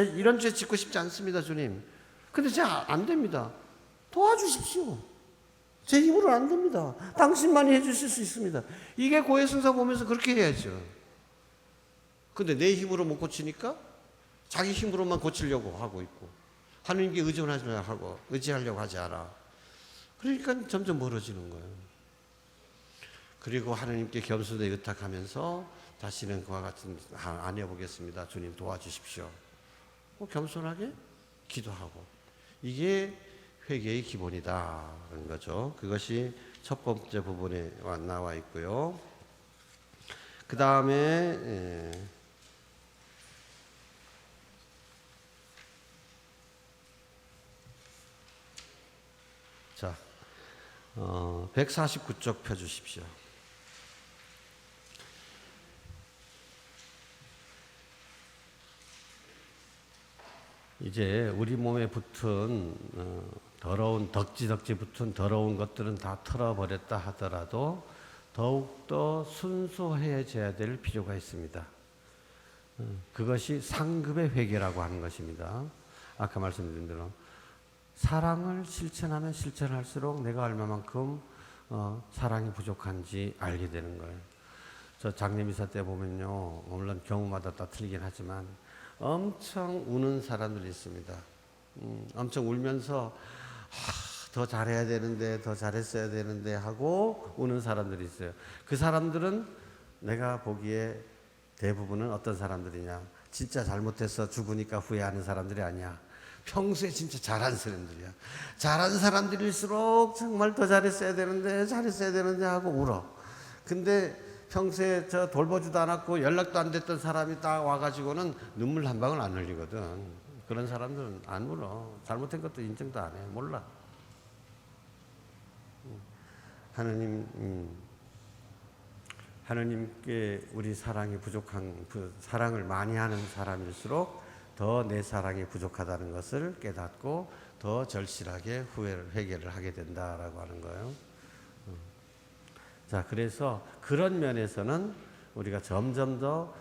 이런 죄 짓고 싶지 않습니다, 주님. 근데 제가 안 됩니다. 도와주십시오. 제 힘으로 안 됩니다. 당신만이 해주실 수 있습니다. 이게 고해성사 보면서 그렇게 해야죠. 근데 내 힘으로 못 고치니까 자기 힘으로만 고치려고 하고 있고 하느님께 의지하려고 하지 않아. 그러니까 점점 멀어지는 거예요. 그리고 하느님께 겸손에 의탁하면서 다시는 그와 같은 안 해보겠습니다. 주님 도와주십시오. 겸손하게 기도하고. 이게 회개의 기본이다라는 거죠. 그것이 첫 번째 부분에 나와 있고요. 그 다음에 자, 149쪽 펴주십시오. 이제 우리 몸에 붙은 더러운 덕지 붙은 더러운 것들은 다 털어버렸다 하더라도 더욱더 순수해져야 될 필요가 있습니다. 그것이 상급의 회개라고 하는 것입니다. 아까 말씀드린 대로 사랑을 실천하면 실천할수록 내가 얼마만큼 사랑이 부족한지 알게 되는 거예요. 저 장례미사 때 보면요, 물론 경우마다 다 틀리긴 하지만 엄청 우는 사람들이 있습니다. 엄청 울면서 더 잘해야 되는데 더 잘했어야 되는데 하고 우는 사람들이 있어요. 그 사람들은 내가 보기에 대부분은 어떤 사람들이냐, 진짜 잘못해서 죽으니까 후회하는 사람들이 아니야. 평소에 진짜 잘한 사람들이야. 잘한 사람들일수록 정말 더 잘했어야 되는데 하고 울어. 근데 평소에 저 돌보지도 않았고 연락도 안 됐던 사람이 딱 와가지고는 눈물 한 방울 안 흘리거든. 그런 사람들은 안 울어. 잘못한 것도 인정도 안 해. 몰라. 하느님께 우리 사랑이 부족한, 그 사랑을 많이 하는 사람일수록 더 내 사랑이 부족하다는 것을 깨닫고 더 절실하게 회개를 하게 된다라고 하는 거예요. 자, 그래서 그런 면에서는 우리가 점점 더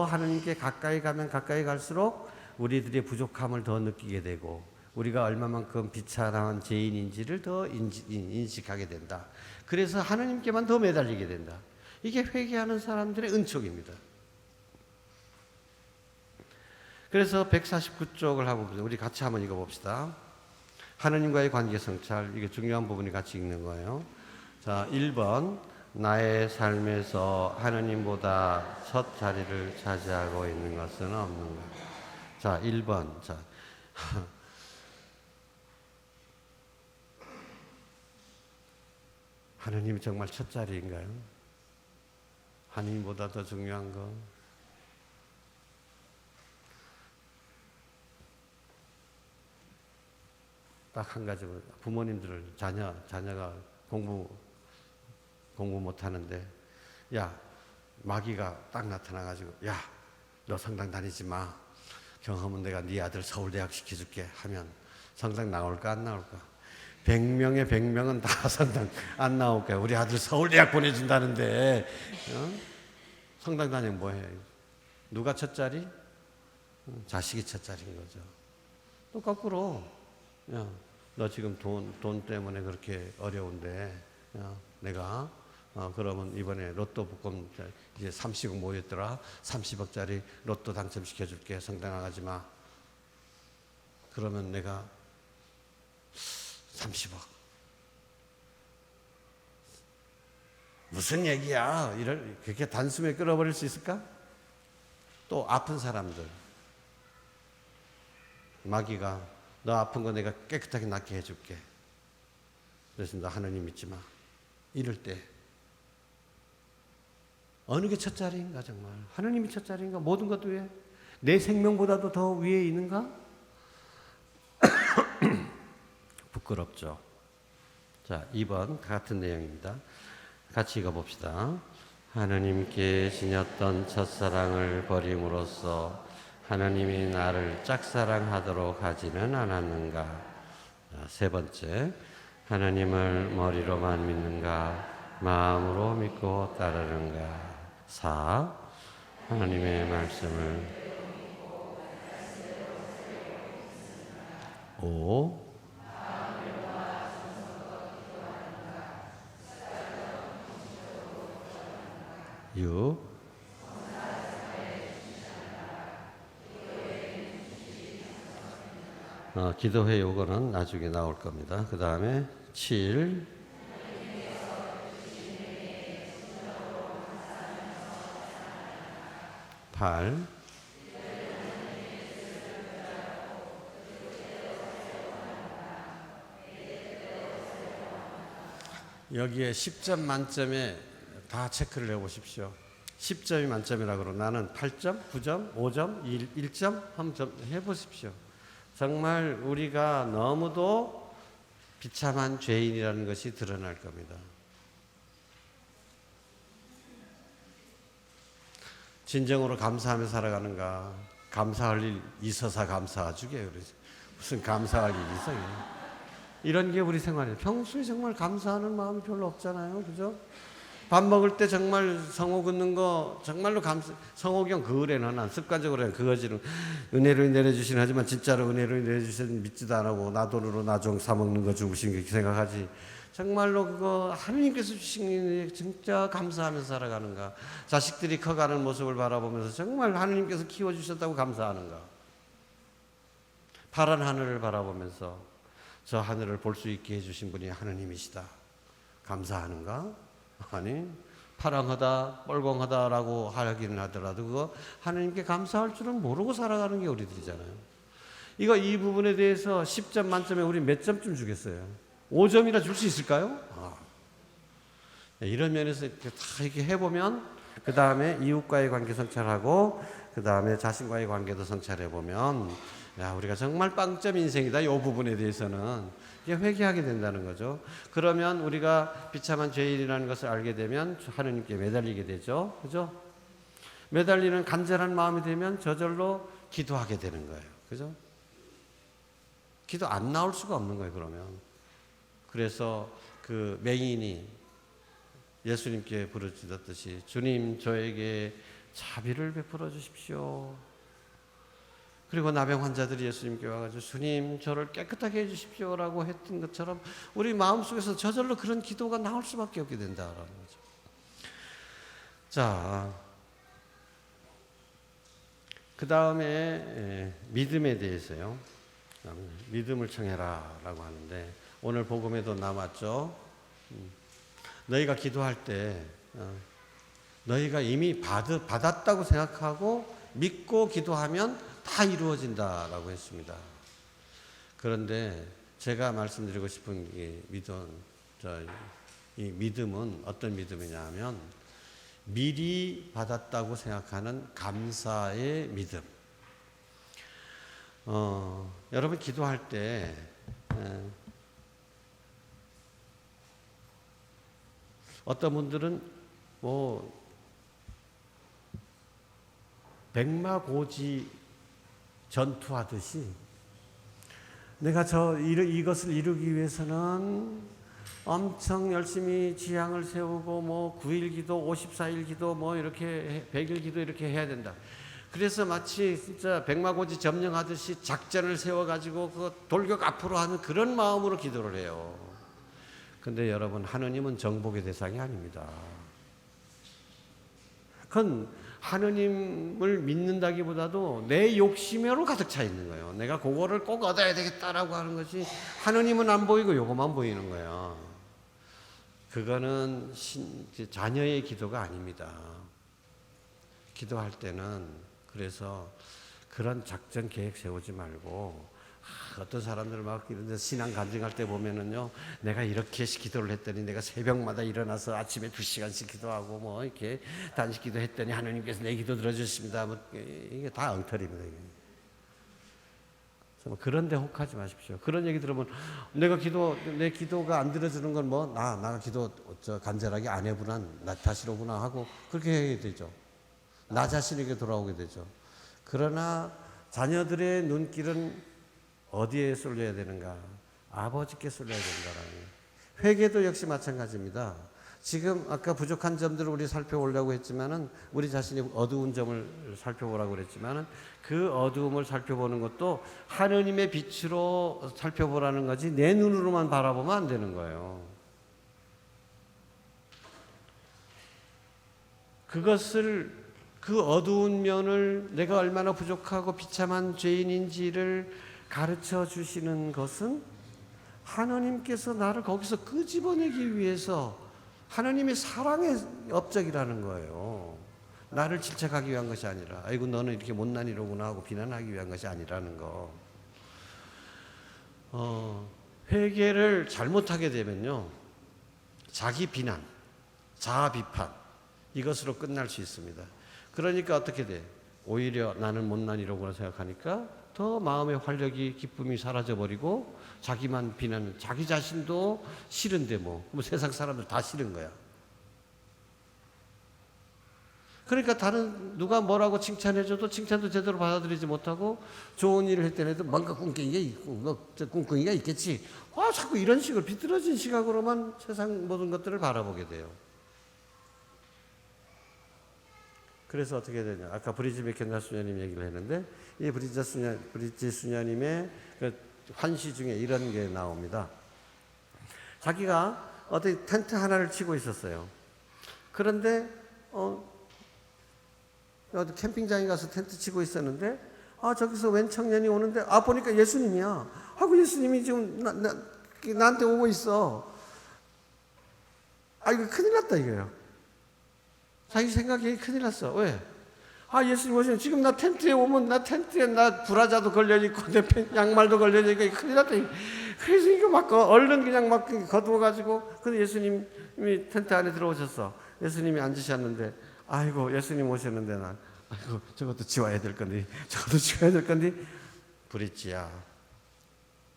하느님께 가까이 가면 가까이 갈수록 우리들의 부족함을 더 느끼게 되고 우리가 얼마만큼 비참한 죄인인지를 더 인식하게 된다. 그래서 하느님께만 더 매달리게 된다. 이게 회개하는 사람들의 은총입니다. 그래서 149쪽을 한번 우리 같이 한번 읽어봅시다. 하느님과의 관계 성찰, 이게 중요한 부분이 같이 읽는 거예요. 자, 1번 나의 삶에서 하느님보다 첫 자리를 차지하고 있는 것은 없는가? 자, 1번. 자, 하느님이 정말 첫 자리인가요? 하느님보다 더 중요한 거? 딱 한 가지, 부모님들을 자녀가 공부 못하는데, 야, 마귀가 딱 나타나가지고, 야, 너 성당 다니지 마. 경험은 내가 네 아들 서울대학 시켜줄게 하면 성당 나올까 안 나올까? 100명의 100명은 다 성당 안 나올 거야. 우리 아들 서울대학 보내준다는데, 성당 다니면 뭐해? 누가 첫 자리? 자식이 첫 자리인 거죠. 또 거꾸로, 야, 너 지금 돈 때문에 그렇게 어려운데, 야, 내가, 그러면 이번에 로또 복권 이제 30억 모였더라. 30억짜리 로또 당첨시켜줄게. 성당 나가지 마. 그러면 내가 30억. 무슨 얘기야? 그렇게 단숨에 끌어버릴 수 있을까? 또 아픈 사람들. 마귀가 너 아픈 거 내가 깨끗하게 낫게 해줄게. 그래서 너 하느님 믿지 마. 이럴 때 어느 게 첫 자리인가 정말? 하느님이 첫 자리인가? 모든 것 위에? 내 생명보다도 더 위에 있는가? 부끄럽죠. 자, 2번 같은 내용입니다. 같이 읽어봅시다. 하느님께 지녔던 첫사랑을 버림으로써 하나님이 나를 짝사랑하도록 하지는 않았는가? 자, 세 번째, 하나님을 머리로만 믿는가? 마음으로 믿고 따르는가? 4. 하나님의 말씀을 5. 6. 기도회 요거는 나중에 나올 겁니다. 그 다음에 7. 8. 여기에 10점 만점에 다 체크를 해보십시오. 10점이 만점이라고 그러고 나는 8점, 9점, 5점, 1점 한번 해보십시오. 정말 우리가 너무도 비참한 죄인이라는 것이 드러날 겁니다. 진정으로 감사하며 살아가는가? 감사할 일 있어서 감사하주게 그러지. 무슨 감사할 일이 있어요? 이런 게 우리 생활이에요. 평소에 정말 감사하는 마음이 별로 없잖아요. 그죠? 밥 먹을 때 정말 성호 긋는 거 정말로 성호경 그을에는 난 습관적으로 그거지는 은혜로 내려주시는 하지만 진짜로 은혜로 내려주시는 믿지도 안 하고 나 돈으로 나 종 사먹는 거 주신 게 생각하지. 정말로 그거 하느님께서 주신 게 진짜 감사하면서 살아가는가? 자식들이 커가는 모습을 바라보면서 정말 하느님께서 키워주셨다고 감사하는가? 파란 하늘을 바라보면서 저 하늘을 볼 수 있게 해주신 분이 하느님이시다. 감사하는가? 아니, 파랑하다, 뻘공하다라고 하기는 하더라도 그거 하느님께 감사할 줄은 모르고 살아가는 게 우리들이잖아요. 이 부분에 대해서 10점 만점에 우리 몇 점쯤 주겠어요? 5점이나 줄 수 있을까요? 이런 면에서 이렇게 다 이렇게 해보면 그 다음에 이웃과의 관계 성찰하고 그 다음에 자신과의 관계도 성찰해보면 야, 우리가 정말 빵점 인생이다. 이 부분에 대해서는 이게 회개하게 된다는 거죠. 그러면 우리가 비참한 죄인이라는 것을 알게 되면 하느님께 매달리게 되죠. 그죠? 매달리는 간절한 마음이 되면 저절로 기도하게 되는 거예요. 그죠? 기도 안 나올 수가 없는 거예요, 그러면. 그래서 그 맹인이 예수님께 부르짖었듯이 주님 저에게 자비를 베풀어 주십시오. 그리고 나병 환자들이 예수님께 와가지고 주님 저를 깨끗하게 해주십시오라고 했던 것처럼 우리 마음속에서 저절로 그런 기도가 나올 수밖에 없게 된다라는 거죠. 자, 그 다음에 믿음에 대해서요. 믿음을 청해라 라고 하는데 오늘 복음에도 남았죠. 너희가 기도할 때 너희가 이미 받았다고 생각하고 믿고 기도하면 다 이루어진다라고 했습니다. 그런데 제가 말씀드리고 싶은 이 믿음은 어떤 믿음이냐 하면 미리 받았다고 생각하는 감사의 믿음. 여러분 기도할 때 어떤 분들은 백마고지 전투하듯이 내가 이것을 이루기 위해서는 엄청 열심히 지향을 세우고 9일 기도, 54일 기도, 이렇게 100일 기도 이렇게 해야 된다. 그래서 마치 진짜 백마고지 점령하듯이 작전을 세워가지고 그 돌격 앞으로 하는 그런 마음으로 기도를 해요. 근데 여러분, 하느님은 정복의 대상이 아닙니다. 그건 하느님을 믿는다기보다도 내 욕심으로 가득 차 있는 거예요. 내가 그거를 꼭 얻어야 되겠다라고 하는 것이 하느님은 안 보이고 요거만 보이는 거예요. 그거는 자녀의 기도가 아닙니다. 기도할 때는 그래서 그런 작전 계획 세우지 말고 어떤 사람들을 막 이런데 신앙 간증할 때 보면은요, 내가 이렇게 기도를 했더니 내가 새벽마다 일어나서 아침에 2시간씩 기도하고 이렇게 단식 기도했더니 하나님께서 내 기도 들어주십니다. 이게 다 엉터리입니다. 이게. 그런데 혹하지 마십시오. 그런 얘기 들으면 내 기도가 안 들어주는 건 나가 기도 간절하게 안 해보나 나 탓이로구나 하고 그렇게 해야 되죠. 나 자신에게 돌아오게 되죠. 그러나 자녀들의 눈길은 어디에 쏠려야 되는가? 아버지께 쏠려야 된다라는 거예요. 회개도 역시 마찬가지입니다. 지금 아까 부족한 점들을 우리 살펴보려고 했지만은 우리 자신이 어두운 점을 살펴보라고 그랬지만은 그 어두움을 살펴보는 것도 하느님의 빛으로 살펴보라는 거지 내 눈으로만 바라보면 안 되는 거예요. 그 어두운 면을 내가 얼마나 부족하고 비참한 죄인인지를 가르쳐 주시는 것은 하나님께서 나를 거기서 끄집어내기 위해서 하나님의 사랑의 업적이라는 거예요. 나를 질책하기 위한 것이 아니라 아이고 너는 이렇게 못난 이로구나 하고 비난하기 위한 것이 아니라는 거. 회개를 잘못하게 되면요, 자기 비난, 자아 비판 이것으로 끝날 수 있습니다. 그러니까 어떻게 돼? 오히려 나는 못난 이로구나 생각하니까 더 마음의 활력이 기쁨이 사라져버리고 자기만 비난하는, 자기 자신도 싫은데 세상 사람들 다 싫은 거야. 그러니까 다른 누가 뭐라고 칭찬해줘도 칭찬도 제대로 받아들이지 못하고 좋은 일을 했더니도 뭔가 꿍꿍이가 있겠지. 자꾸 이런 식으로 비뚤어진 시각으로만 세상 모든 것들을 바라보게 돼요. 그래서 어떻게 되냐. 아까 브리지 맥켄나 수녀님 얘기를 했는데 이 브리지 수녀님의 그 환시 중에 이런 게 나옵니다. 자기가 어디 텐트 하나를 치고 있었어요. 그런데 어디 캠핑장에 가서 텐트 치고 있었는데 저기서 웬 청년이 오는데 보니까 예수님이야. 하고 예수님이 지금 나한테 오고 있어. 이거 큰일 났다 이거예요. 자기 생각이 큰일 났어. 왜? 예수님 오시면 지금 나 텐트에 오면 나 브라자도 걸려있고 내 양말도 걸려있고 큰일 났다. 그래서 이거 막 얼른 그냥 막 거두어가지고 근데 예수님이 텐트 안에 들어오셨어. 예수님이 앉으셨는데 아이고 예수님 오셨는데 난 저것도 지워야 될 건데 저것도 지워야 될 건데 브릿지야,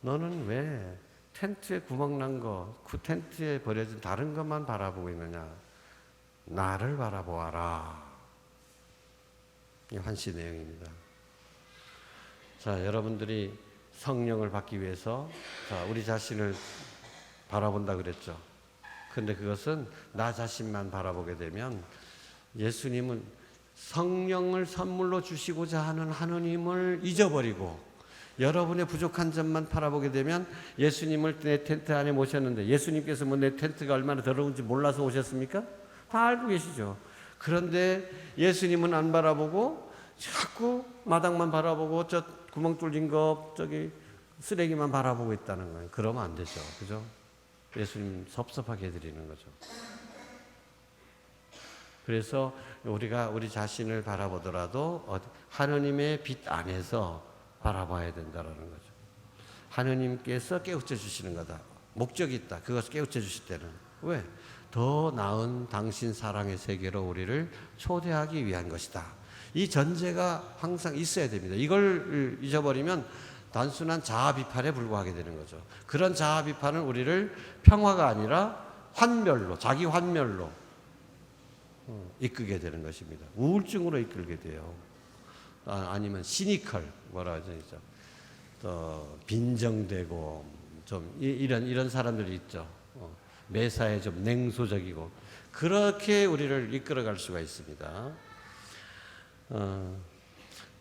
너는 왜 텐트에 구멍 난 거, 그 텐트에 버려진 다른 것만 바라보고 있느냐? 나를 바라보아라. 이 환시 내용입니다. 자, 여러분들이 성령을 받기 위해서 우리 자신을 바라본다 그랬죠. 근데 그것은 나 자신만 바라보게 되면 예수님은 성령을 선물로 주시고자 하는 하느님을 잊어버리고 여러분의 부족한 점만 바라보게 되면, 예수님을 내 텐트 안에 모셨는데 예수님께서 뭐 내 텐트가 얼마나 더러운지 몰라서 오셨습니까? 다 알고 계시죠. 그런데 예수님은 안 바라보고 자꾸 마당만 바라보고 저 구멍 뚫린 거 저기 쓰레기만 바라보고 있다는 거예요. 그러면 안 되죠. 그죠? 예수님 섭섭하게 해드리는 거죠. 그래서 우리가 우리 자신을 바라보더라도 하느님의 빛 안에서 바라봐야 된다는 거죠. 하느님께서 깨우쳐 주시는 거다. 목적이 있다. 그것을 깨우쳐 주실 때는. 왜? 더 나은 당신 사랑의 세계로 우리를 초대하기 위한 것이다. 이 전제가 항상 있어야 됩니다. 이걸 잊어버리면 단순한 자아 비판에 불과하게 되는 거죠. 그런 자아 비판은 우리를 평화가 아니라 환멸로, 자기 환멸로 이끌게 되는 것입니다. 우울증으로 이끌게 돼요. 아니면 시니컬, 뭐라 하죠? 또 빈정되고 좀 이런 사람들이 있죠. 매사에 좀 냉소적이고 그렇게 우리를 이끌어갈 수가 있습니다.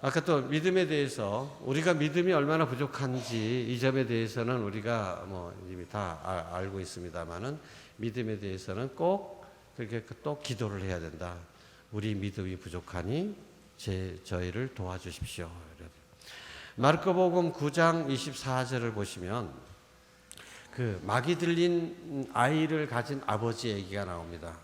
아까 또 믿음에 대해서 우리가 믿음이 얼마나 부족한지 이 점에 대해서는 우리가 뭐 이미 다 알고 있습니다만은 믿음에 대해서는 꼭 그렇게 또 기도를 해야 된다. 우리 믿음이 부족하니 저희를 도와주십시오. 마르코복음 9장 24절을 보시면 그 막이 들린 아이를 가진 아버지 얘기가 나옵니다.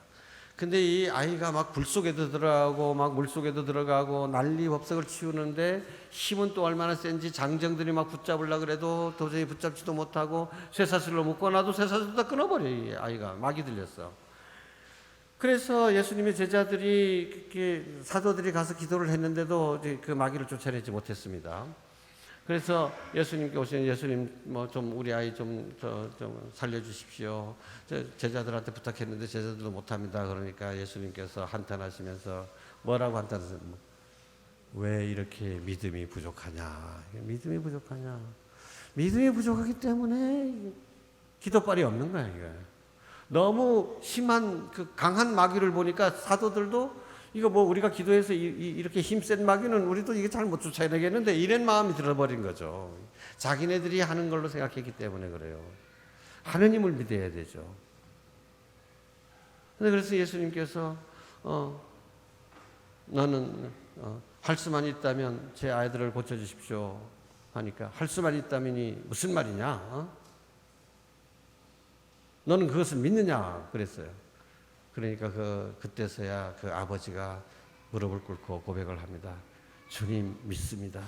근데 이 아이가 막 불 속에도 들어가고 막 물 속에도 들어가고 난리 법석을 치우는데 힘은 또 얼마나 센지 장정들이 막 붙잡으려고 그래도 도저히 붙잡지도 못하고 쇠사슬로 묶어놔도 쇠사슬도 다 끊어버려. 이 아이가 막이 들렸어. 그래서 예수님의 제자들이 사도들이 가서 기도를 했는데도 그 마귀를 쫓아내지 못했습니다. 그래서 예수님께 오시는 예수님 뭐 좀 우리 아이 좀 살려주십시오. 제자들한테 부탁했는데 제자들도 못합니다. 그러니까 예수님께서 한탄하시면서 뭐라고 한탄하세요? 왜 이렇게 믿음이 부족하냐? 믿음이 부족하냐? 믿음이 부족하기 때문에 기도빨이 없는 거야 이거. 너무 심한 그 강한 마귀를 보니까 사도들도 이거 뭐 우리가 기도해서 이렇게 힘센 마귀는 우리도 이게 잘 못 쫓아내겠는데 이런 마음이 들어버린 거죠. 자기네들이 하는 걸로 생각했기 때문에 그래요. 하느님을 믿어야 되죠. 그래서 예수님께서 너는 할 수만 있다면 제 아이들을 고쳐주십시오 하니까 할 수만 있다면이 무슨 말이냐? 너는 그것을 믿느냐? 그랬어요. 그러니까 그때서야 그 아버지가 무릎을 꿇고 고백을 합니다. 주님 믿습니다.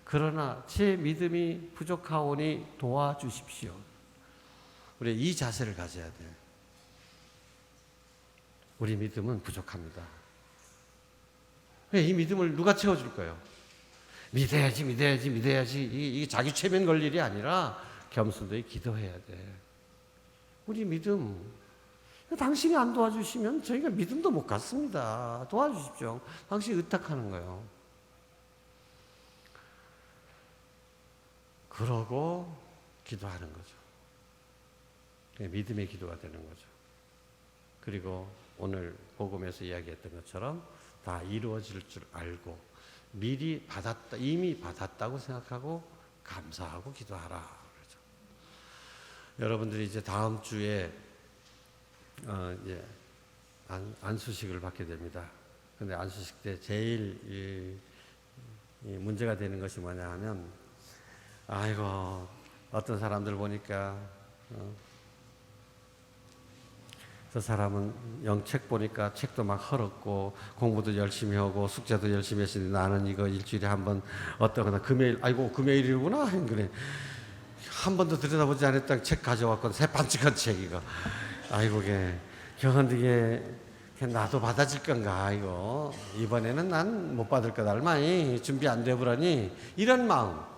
그러나 제 믿음이 부족하오니 도와주십시오. 우리 이 자세를 가져야 돼요. 우리 믿음은 부족합니다. 이 믿음을 누가 채워줄까요? 믿어야지. 이게 자기 최면 걸 일이 아니라 겸손히 기도해야 돼. 우리 믿음, 당신이 안 도와주시면 저희가 믿음도 못 갖습니다. 도와주십시오. 당신이 의탁하는 거예요. 그러고 기도하는 거죠. 믿음의 기도가 되는 거죠. 그리고 오늘 복음에서 이야기했던 것처럼 다 이루어질 줄 알고 미리 받았다, 이미 받았다고 생각하고 감사하고 기도하라. 그러죠. 여러분들이 이제 다음 주에 이제 안수식을 받게 됩니다. 근데 안수식 때 제일 문제가 되는 것이 뭐냐 하면, 아이고, 어떤 사람들 보니까, 저 사람은 영책 보니까 책도 막 헐었고, 공부도 열심히 하고, 숙제도 열심히 했으니 나는 이거 일주일에 한 번 어떠거나 금요일, 아이고, 금요일이구나. 그래. 한 번도 들여다보지 않았다 책 가져왔건 새반칙한 책 이거. 아이고, 경한되게 나도 받아질 건가 이거. 이번에는 난 못 받을 거다. 얼마니 준비 안 돼버라니. 이런 마음이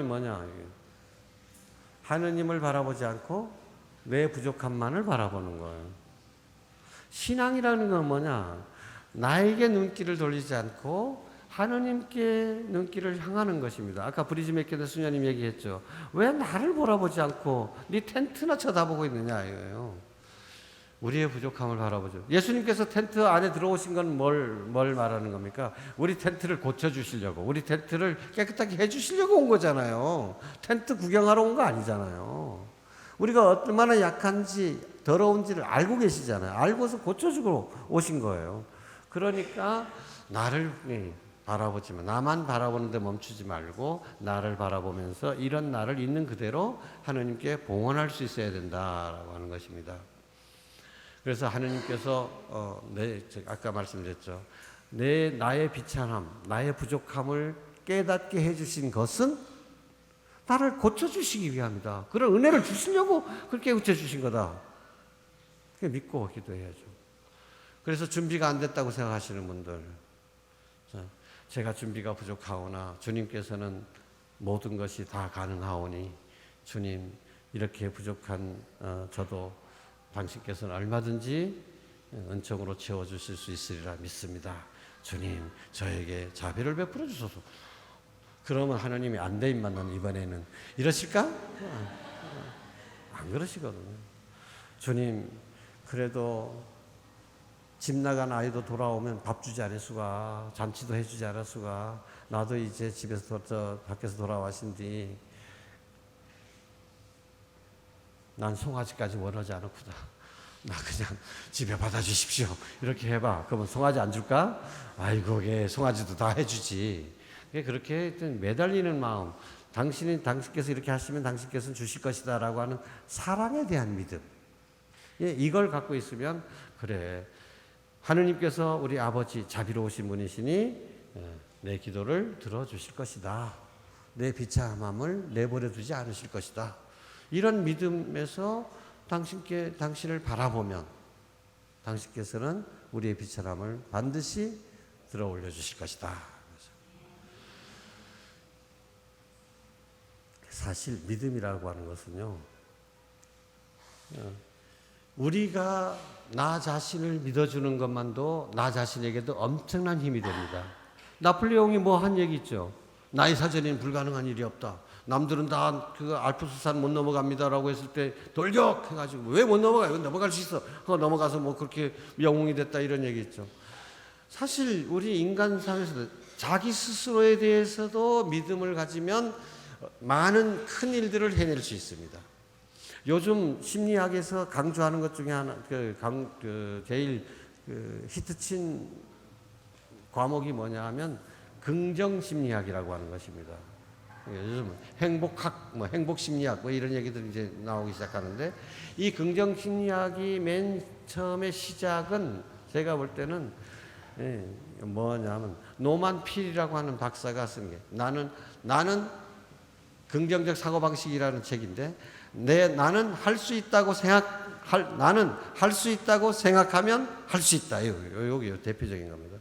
뭐냐? 하느님을 바라보지 않고 내 부족함만을 바라보는 거예요. 신앙이라는 건 뭐냐? 나에게 눈길을 돌리지 않고 하느님께 눈길을 향하는 것입니다. 아까 브리즈메 교회 수녀님 얘기했죠. 왜 나를 바라보지 않고 네 텐트나 쳐다보고 있느냐 이거예요. 우리의 부족함을 바라보죠. 예수님께서 텐트 안에 들어오신 건 뭘 말하는 겁니까? 우리 텐트를 고쳐주시려고, 우리 텐트를 깨끗하게 해주시려고 온 거잖아요. 텐트 구경하러 온 거 아니잖아요. 우리가 얼마나 약한지, 더러운지를 알고 계시잖아요. 알고서 고쳐주고 오신 거예요. 그러니까 나를 바라보지만, 나만 바라보는데 멈추지 말고 나를 바라보면서 이런 나를 있는 그대로 하느님께 봉헌할 수 있어야 된다라고 하는 것입니다. 그래서 하느님께서 아까 말씀드렸죠. 나의 비참함, 나의 부족함을 깨닫게 해주신 것은 나를 고쳐주시기 위함이다. 그런 은혜를 주시려고 그렇게 고쳐주신 거다. 그렇게 믿고 기도해야죠. 그래서 준비가 안 됐다고 생각하시는 분들, 제가 준비가 부족하오나 주님께서는 모든 것이 다 가능하오니 주님 이렇게 부족한 저도 당신께서는 얼마든지 은총으로 채워주실 수 있으리라 믿습니다. 주님 저에게 자비를 베풀어 주소서. 그러면 하나님이 안 되임만 난 이번에는 이러실까? 안 그러시거든요. 주님 그래도 집 나간 아이도 돌아오면 밥 주지 않을수가, 잔치도 해주지 않을수가, 나도 이제 집에서 밖에서 돌아와신 뒤 난 송아지까지 원하지 않았구나. 나 그냥 집에 받아주십시오. 이렇게 해봐. 그러면 송아지 안 줄까? 아이고, 송아지도 다 해주지. 그렇게 매달리는 마음, 당신께서 이렇게 하시면 당신께서는 주실 것이다라고 하는 사랑에 대한 믿음. 이걸 갖고 있으면 그래. 하느님께서 우리 아버지 자비로우신 분이시니 내 기도를 들어주실 것이다. 내 비참함을 내버려 두지 않으실 것이다. 이런 믿음에서 당신을 바라보면 당신께서는 우리의 비참함을 반드시 들어 올려주실 것이다. 사실 믿음이라고 하는 것은요, 우리가 나 자신을 믿어주는 것만도 나 자신에게도 엄청난 힘이 됩니다. 나폴레옹이 뭐 한 얘기 있죠. 나의 사전에는 불가능한 일이 없다. 남들은 다 그 알프스산 못 넘어갑니다라고 했을 때 돌격해가지고 왜 못 넘어가요? 넘어갈 수 있어. 그거 넘어가서 뭐 그렇게 영웅이 됐다 이런 얘기 있죠. 사실 우리 인간 사회에서 자기 스스로에 대해서도 믿음을 가지면 많은 큰 일들을 해낼 수 있습니다. 요즘 심리학에서 강조하는 것 중에 하나, 제일 히트친 과목이 뭐냐 하면 긍정 심리학이라고 하는 것입니다. 요즘 행복학, 행복 심리학, 이런 얘기들이 이제 나오기 시작하는데, 이 긍정 심리학이 맨 처음에 시작은 제가 볼 때는 뭐냐면 노만 필이라고 하는 박사가 쓴 게, 나는 긍정적 사고방식이라는 책인데, 나는 할 수 있다고 나는 할 수 있다고 생각하면 할 수 있다. 여기 대표적인 겁니다.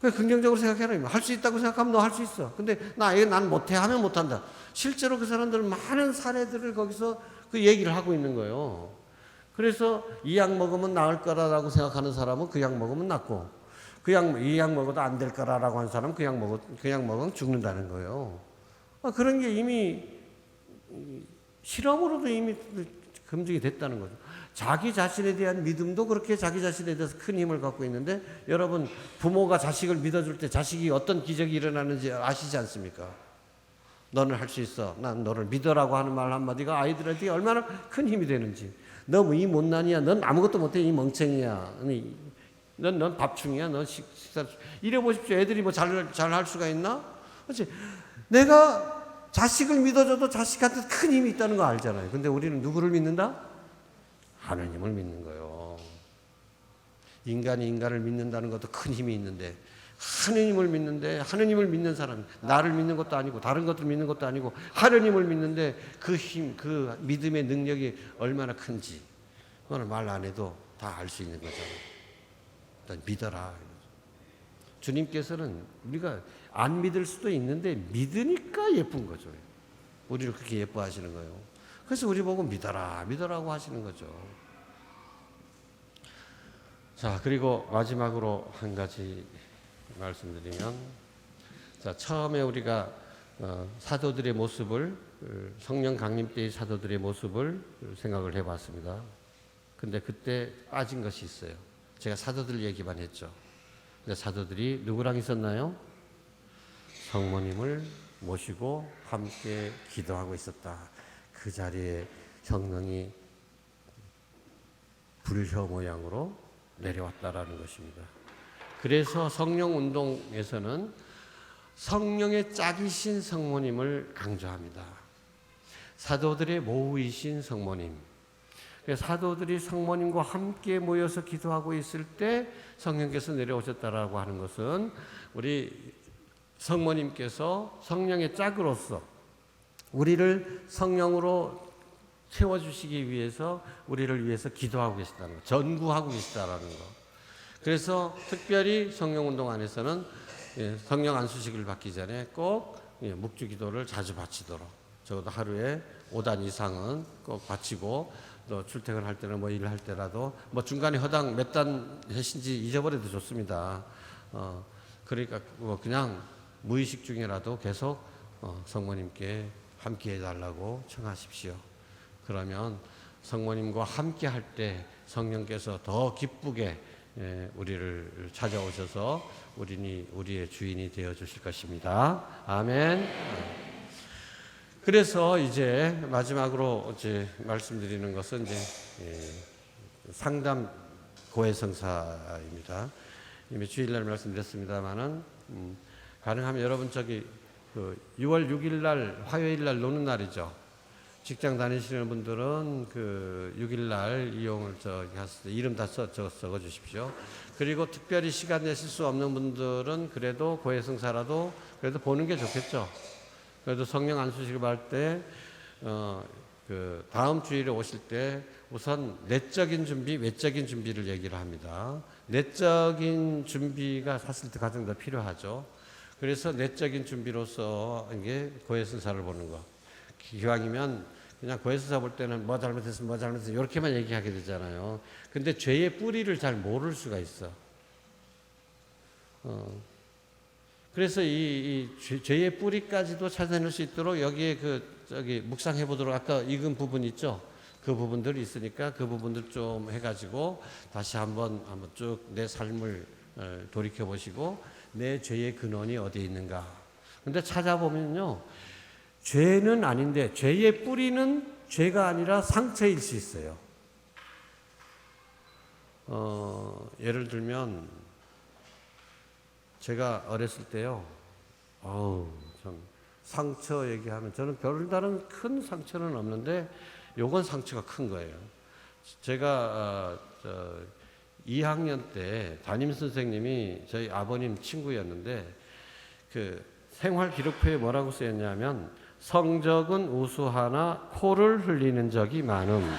긍정적으로 생각해라. 할 수 있다고 생각하면 너 할 수 있어. 근데 난 못해 하면 못한다. 실제로 그 사람들은 많은 사례들을 거기서 그 얘기를 하고 있는 거예요. 그래서 이 약 먹으면 나을 거라고 생각하는 사람은 그 약 먹으면 낫고, 이 약 먹어도 안 될 거라고 하는 사람은 그 약 먹으면 죽는다는 거예요. 그런 게 이미 실험으로도 이미 검증이 됐다는 거죠. 자기 자신에 대한 믿음도 그렇게 자기 자신에 대해서 큰 힘을 갖고 있는데, 여러분 부모가 자식을 믿어줄 때 자식이 어떤 기적이 일어나는지 아시지 않습니까? 너는 할 수 있어. 난 너를 믿어라고 하는 말 한마디가 아이들한테 얼마나 큰 힘이 되는지. 너 이 못난이야. 넌 아무것도 못해. 이 멍청이야. 넌 밥충이야. 넌 식사. 이래 보십시오. 애들이 뭐 잘 할 수가 있나? 그렇지. 내가 자식을 믿어줘도 자식한테 큰 힘이 있다는 거 알잖아요. 근데 우리는 누구를 믿는다? 하나님을 믿는 거예요. 인간이 인간을 믿는다는 것도 큰 힘이 있는데, 하느님을 믿는 사람, 나를 믿는 것도 아니고 다른 것들 믿는 것도 아니고 하느님을 믿는데 그 힘, 그 믿음의 능력이 얼마나 큰지 그걸 말 안 해도 다 알 수 있는 거잖아요. 일단 믿어라. 주님께서는 우리가 안 믿을 수도 있는데 믿으니까 예쁜 거죠. 우리를 그렇게 예뻐하시는 거예요. 그래서 우리 보고 믿어라고 하시는 거죠. 자, 그리고 마지막으로 한 가지 말씀드리면, 자, 처음에 우리가 사도들의 모습을, 성령 강림 때의 사도들의 모습을 생각을 해봤습니다. 근데 그때 빠진 것이 있어요. 제가 사도들 얘기만 했죠. 근데 사도들이 누구랑 있었나요? 성모님을 모시고 함께 기도하고 있었다. 그 자리에 성령이 불효 모양으로 내려왔다라는 것입니다. 그래서 성령 운동에서는 성령의 짝이신 성모님을 강조합니다. 사도들의 모우이신 성모님. 사도들이 성모님과 함께 모여서 기도하고 있을 때 성령께서 내려오셨다라고 하는 것은 우리 성모님께서 성령의 짝으로서 우리를 성령으로 채워주시기 위해서 우리를 위해서 기도하고 계시다는 것, 전구하고 계시다라는 것. 그래서 특별히 성령운동 안에서는 성령 안수식을 받기 전에 꼭 묵주기도를 자주 바치도록, 적어도 하루에 5단 이상은 꼭 바치고, 또 출퇴근할 때는 뭐 일을 할 때라도 뭐 중간에 허당 몇 단 하신지 잊어버려도 좋습니다. 그러니까 뭐 그냥 무의식 중이라도 계속 성모님께 함께 해달라고 청하십시오. 그러면 성모님과 함께 할 때 성령께서 더 기쁘게 우리를 찾아오셔서 우리의 주인이 되어 주실 것입니다. 아멘. 그래서 이제 마지막으로 이제 말씀드리는 것은 이제 상담 고해성사입니다. 이미 주일날 말씀드렸습니다만은 가능하면 여러분 그 6월 6일 날 화요일 날 노는 날이죠. 직장 다니시는 분들은 그 6일 날 이용을 하실 때 이름 다 적어 주십시오. 그리고 특별히 시간 내실 수 없는 분들은 그래도 고해성사라도 그래도 보는 게 좋겠죠. 그래도 성령 안수식을 받을 때 그 다음 주일에 오실 때 우선 내적인 준비, 외적인 준비를 얘기를 합니다. 내적인 준비가 사실 가장 더 필요하죠. 그래서 내적인 준비로서 이게 고해성사를 보는 거. 기왕이면 그냥 고해성사 볼 때는 뭐 잘못했어 이렇게만 얘기하게 되잖아요. 근데 죄의 뿌리를 잘 모를 수가 있어. 그래서 이 죄의 뿌리까지도 찾아낼 수 있도록 여기에 묵상해 보도록 아까 읽은 부분 있죠. 그 부분들이 있으니까 그 부분들 좀 해가지고 다시 한번 쭉 내 삶을 돌이켜 보시고 내 죄의 근원이 어디에 있는가. 근데 찾아보면요. 죄는 아닌데 죄의 뿌리는 죄가 아니라 상처일 수 있어요. 예를 들면 제가 어렸을 때요. 참 상처 얘기하면 저는 별다른 큰 상처는 없는데 요건 상처가 큰 거예요. 제가 2학년 때 담임 선생님이 저희 아버님 친구였는데 그 생활 기록표에 뭐라고 쓰였냐면 성적은 우수하나 코를 흘리는 적이 많음.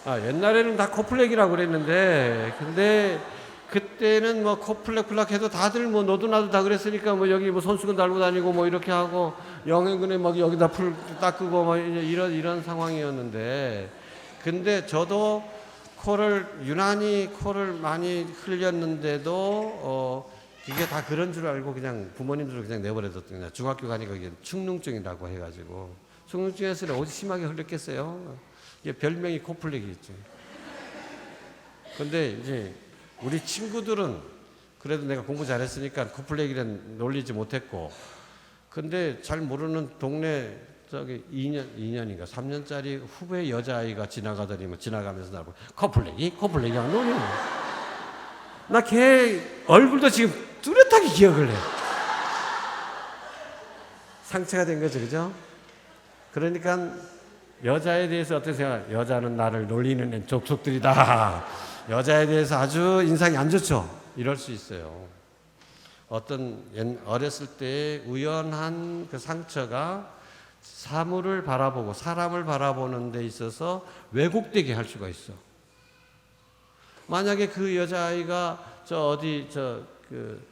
옛날에는 다 코플렉이라고 그랬는데, 근데 그때는 뭐 코플렉 해도 다들 뭐 너도 나도 다 그랬으니까 뭐 여기 뭐 손수건 달고 다니고 뭐 이렇게 하고 영양근에 막 여기다 풀 닦고 뭐 이런 상황이었는데, 근데 저도 유난히 코를 많이 흘렸는데도 이게 다 그런 줄 알고 그냥 부모님들 그냥 내버려뒀더니 중학교 가니까 이게 축농증이라고 해가지고 축농증에서 어디 심하게 흘렸겠어요. 이게 별명이 코플렉이 있죠. 근데 이제 우리 친구들은 그래도 내가 공부 잘했으니까 코플렉이란 놀리지 못했고, 근데 잘 모르는 동네 2년인가 3년짜리 후배 여자아이가 지나가면서 나보고 코플렉이 놀리네. 나 걔 얼굴도 지금 뚜렷하게 기억을 해. 상처가 된 거죠, 그죠? 그러니까 여자에 대해서 어떻게 생각해요? 여자는 나를 놀리는 족속들이다. 여자에 대해서 아주 인상이 안 좋죠. 이럴 수 있어요. 어렸을 때 우연한 그 상처가 사물을 바라보고 사람을 바라보는 데 있어서 왜곡되게 할 수가 있어. 만약에 그 여자아이가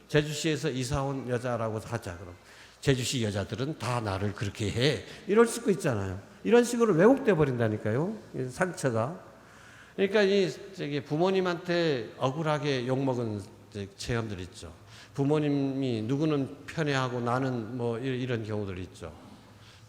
제주시에서 이사 온 여자라고 하자. 그럼 제주시 여자들은 다 나를 그렇게 해. 이럴 수도 있잖아요. 이런 식으로 왜곡돼 버린다니까요. 상처가. 그러니까 부모님한테 억울하게 욕먹은 체험들 있죠. 부모님이 누구는 편애하고 나는 뭐 이런 경우들 있죠.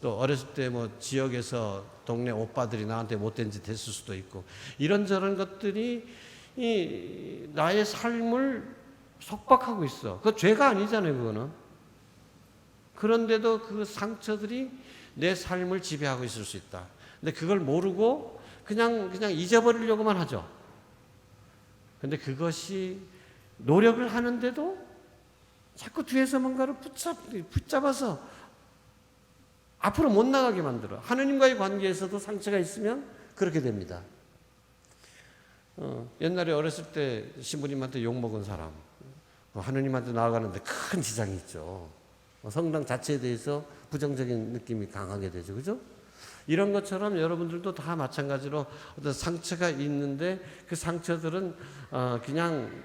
또 어렸을 때 뭐 지역에서 동네 오빠들이 나한테 못된 짓 했을 수도 있고, 이런저런 것들이 이 나의 삶을 속박하고 있어. 그거 죄가 아니잖아요, 그거는. 그런데도 그 상처들이 내 삶을 지배하고 있을 수 있다. 근데 그걸 모르고 그냥 잊어버리려고만 하죠. 근데 그것이 노력을 하는데도 자꾸 뒤에서 뭔가를 붙잡아서 앞으로 못 나가게 만들어. 하느님과의 관계에서도 상처가 있으면 그렇게 됩니다. 옛날에 어렸을 때 신부님한테 욕먹은 사람, 하느님한테 나아가는데 큰 지장이 있죠. 성당 자체에 대해서 부정적인 느낌이 강하게 되죠. 그죠? 이런 것처럼 여러분들도 다 마찬가지로 어떤 상처가 있는데 그 상처들은 그냥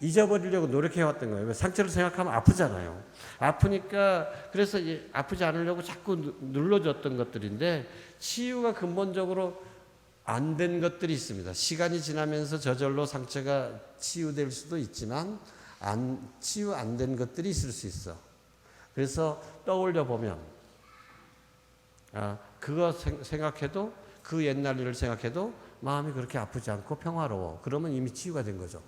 잊어버리려고 노력해왔던 거예요. 상처를 생각하면 아프잖아요. 아프니까 그래서 아프지 않으려고 자꾸 눌러줬던 것들인데, 치유가 근본적으로 안 된 것들이 있습니다. 시간이 지나면서 저절로 상처가 치유될 수도 있지만 치유 안 된 것들이 있을 수 있어. 그래서 떠올려 보면 그거 생각해도, 그 옛날 일을 생각해도 마음이 그렇게 아프지 않고 평화로워. 그러면 이미 치유가 된 거죠.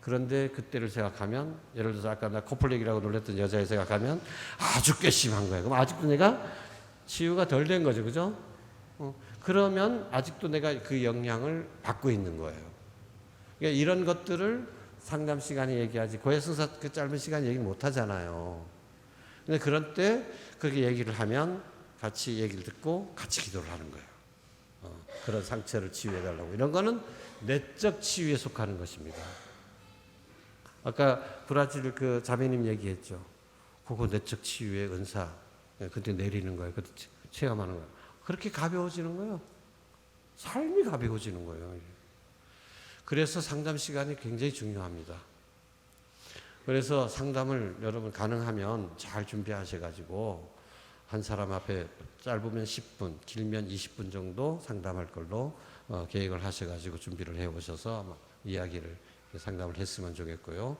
그런데 그때를 생각하면, 예를 들어서 아까 나 코플렉이라고 놀랬던 여자애 생각하면 아주 괘씸한 거예요. 그럼 아직도 내가 치유가 덜 된 거죠. 그죠? 그러면 아직도 내가 그 영향을 받고 있는 거예요. 그러니까 이런 것들을 상담 시간에 얘기하지, 고해성사 그 짧은 시간 얘기 못 하잖아요. 근데 그런 때 그렇게 얘기를 하면 같이 얘기를 듣고 같이 기도를 하는 거예요. 그런 상처를 치유해달라고. 이런 거는 내적 치유에 속하는 것입니다. 아까 브라질 그 자매님 얘기했죠. 그거 내적 치유의 은사. 그때 내리는 거예요. 그때 체험하는 거예요. 그렇게 가벼워지는 거예요. 삶이 가벼워지는 거예요. 그래서 상담 시간이 굉장히 중요합니다. 그래서 상담을 여러분 가능하면 잘 준비하셔가지고 한 사람 앞에 짧으면 10분, 길면 20분 정도 상담할 걸로 계획을 하셔가지고 준비를 해오셔서 이야기를 상담을 했으면 좋겠고요.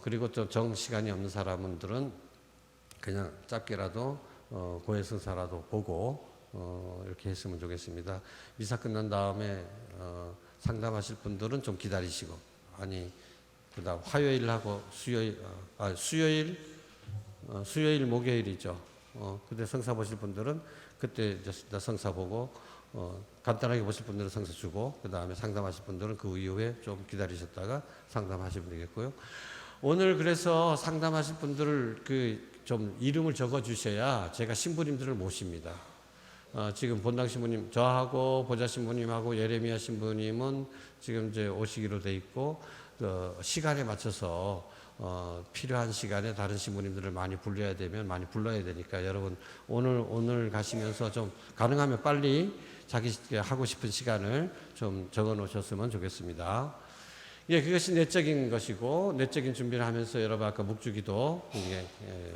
그리고 또 정 시간이 없는 사람들은 그냥 짧게라도 고해성사라도 보고 이렇게 했으면 좋겠습니다. 미사 끝난 다음에 상담하실 분들은 좀 기다리시고, 그다음 화요일하고 수요일 목요일이죠. 그때 성사 보실 분들은 그때 이제 성사 보고, 간단하게 보실 분들은 성사 주고, 그 다음에 상담하실 분들은 그 이후에 좀 기다리셨다가 상담하시면 되겠고요. 오늘 그래서 상담하실 분들을 좀 이름을 적어 주셔야 제가 신부님들을 모십니다. 지금 본당 신부님, 저하고 보좌 신부님하고 예레미야 신부님은 지금 이제 오시기로 돼 있고, 시간에 맞춰서 필요한 시간에 다른 신부님들을 많이 불러야 되니까 여러분 오늘 가시면서 좀 가능하면 빨리 자기 하고 싶은 시간을 좀 적어 놓으셨으면 좋겠습니다. 예, 그것이 내적인 것이고, 내적인 준비를 하면서 여러분 아까 묵주기도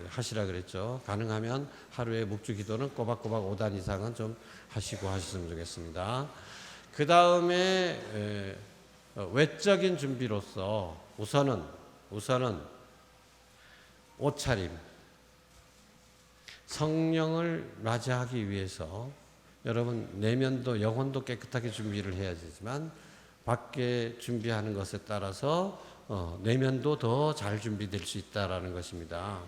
하시라 그랬죠. 가능하면 하루에 묵주기도는 꼬박꼬박 5단 이상은 좀 하셨으면 좋겠습니다. 그 다음에 외적인 준비로서 우선은 옷차림, 성령을 맞이하기 위해서 여러분 내면도 영혼도 깨끗하게 준비를 해야 되지만 밖에 준비하는 것에 따라서 내면도 더 잘 준비될 수 있다라는 것입니다.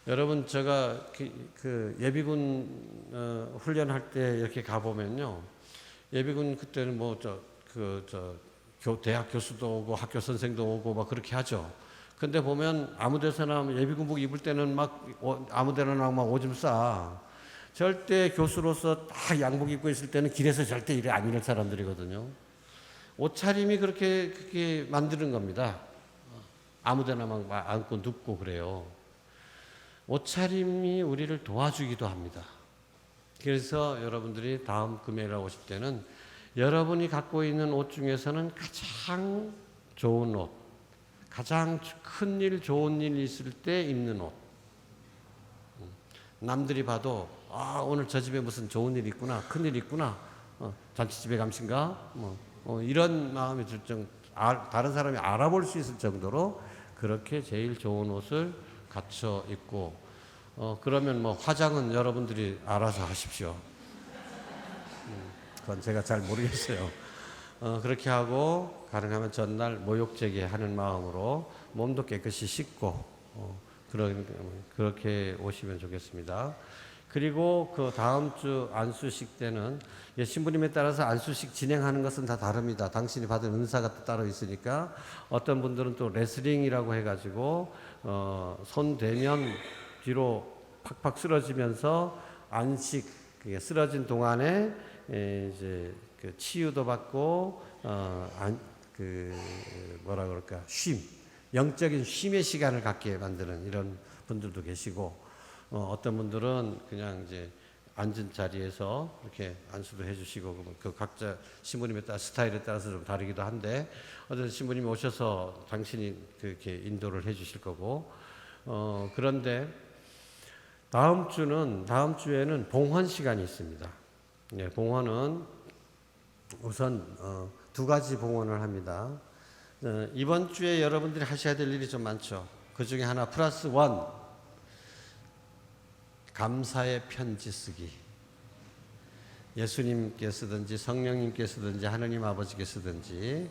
여러분 제가 그 예비군 훈련할 때 이렇게 가보면요, 예비군 그때는 대학 교수도 오고 학교 선생도 오고 막 그렇게 하죠. 근데 보면 아무 데서나 예비군복 입을 때는 막 아무 데나 막 오줌 싸. 절대 교수로서 딱 양복 입고 있을 때는 길에서 절대 이래 안 이럴 사람들이거든요. 옷차림이 그렇게 만드는 겁니다. 아무 데나 막 앉고 눕고 그래요. 옷차림이 우리를 도와주기도 합니다. 그래서 여러분들이 다음 금요일에 오실 때는 여러분이 갖고 있는 옷 중에서는 가장 좋은 옷, 가장 큰일, 좋은 일 있을 때 입는 옷. 남들이 봐도 오늘 저 집에 무슨 좋은 일 있구나, 큰일 있구나, 잔치집에 감신가, 이런 마음이 들 정도, 다른 사람이 알아볼 수 있을 정도로 그렇게 제일 좋은 옷을 갖춰 입고, 그러면 뭐 화장은 여러분들이 알아서 하십시오. 그건 제가 잘 모르겠어요. 그렇게 하고 가능하면 전날 모욕제게 하는 마음으로 몸도 깨끗이 씻고 그렇게 오시면 좋겠습니다. 그리고 그 다음 주 안수식 때는 신부님에 따라서 안수식 진행하는 것은 다 다릅니다. 당신이 받은 은사가 또 따로 있으니까 어떤 분들은 또 레슬링이라고 해가지고 손 대면 뒤로 팍팍 쓰러지면서 안식 쓰러진 동안에 이제 그 치유도 받고 뭐라 그럴까 영적인 쉼의 시간을 갖게 만드는 이런 분들도 계시고 어떤 분들은 그냥 이제 앉은 자리에서 이렇게 안수도 해주시고 그 각자 신부님에 따라 스타일에 따라서 좀 다르기도 한데 어쨌든 신부님이 오셔서 당신이 그렇게 인도를 해주실 거고 그런데 다음 주에는 봉헌 시간이 있습니다. 네, 봉헌은 우선 두 가지 봉헌을 합니다. 이번 주에 여러분들이 하셔야 될 일이 좀 많죠. 그 중에 하나 플러스 원 감사의 편지 쓰기. 예수님께 쓰든지 성령님께 쓰든지 하느님 아버지께 쓰든지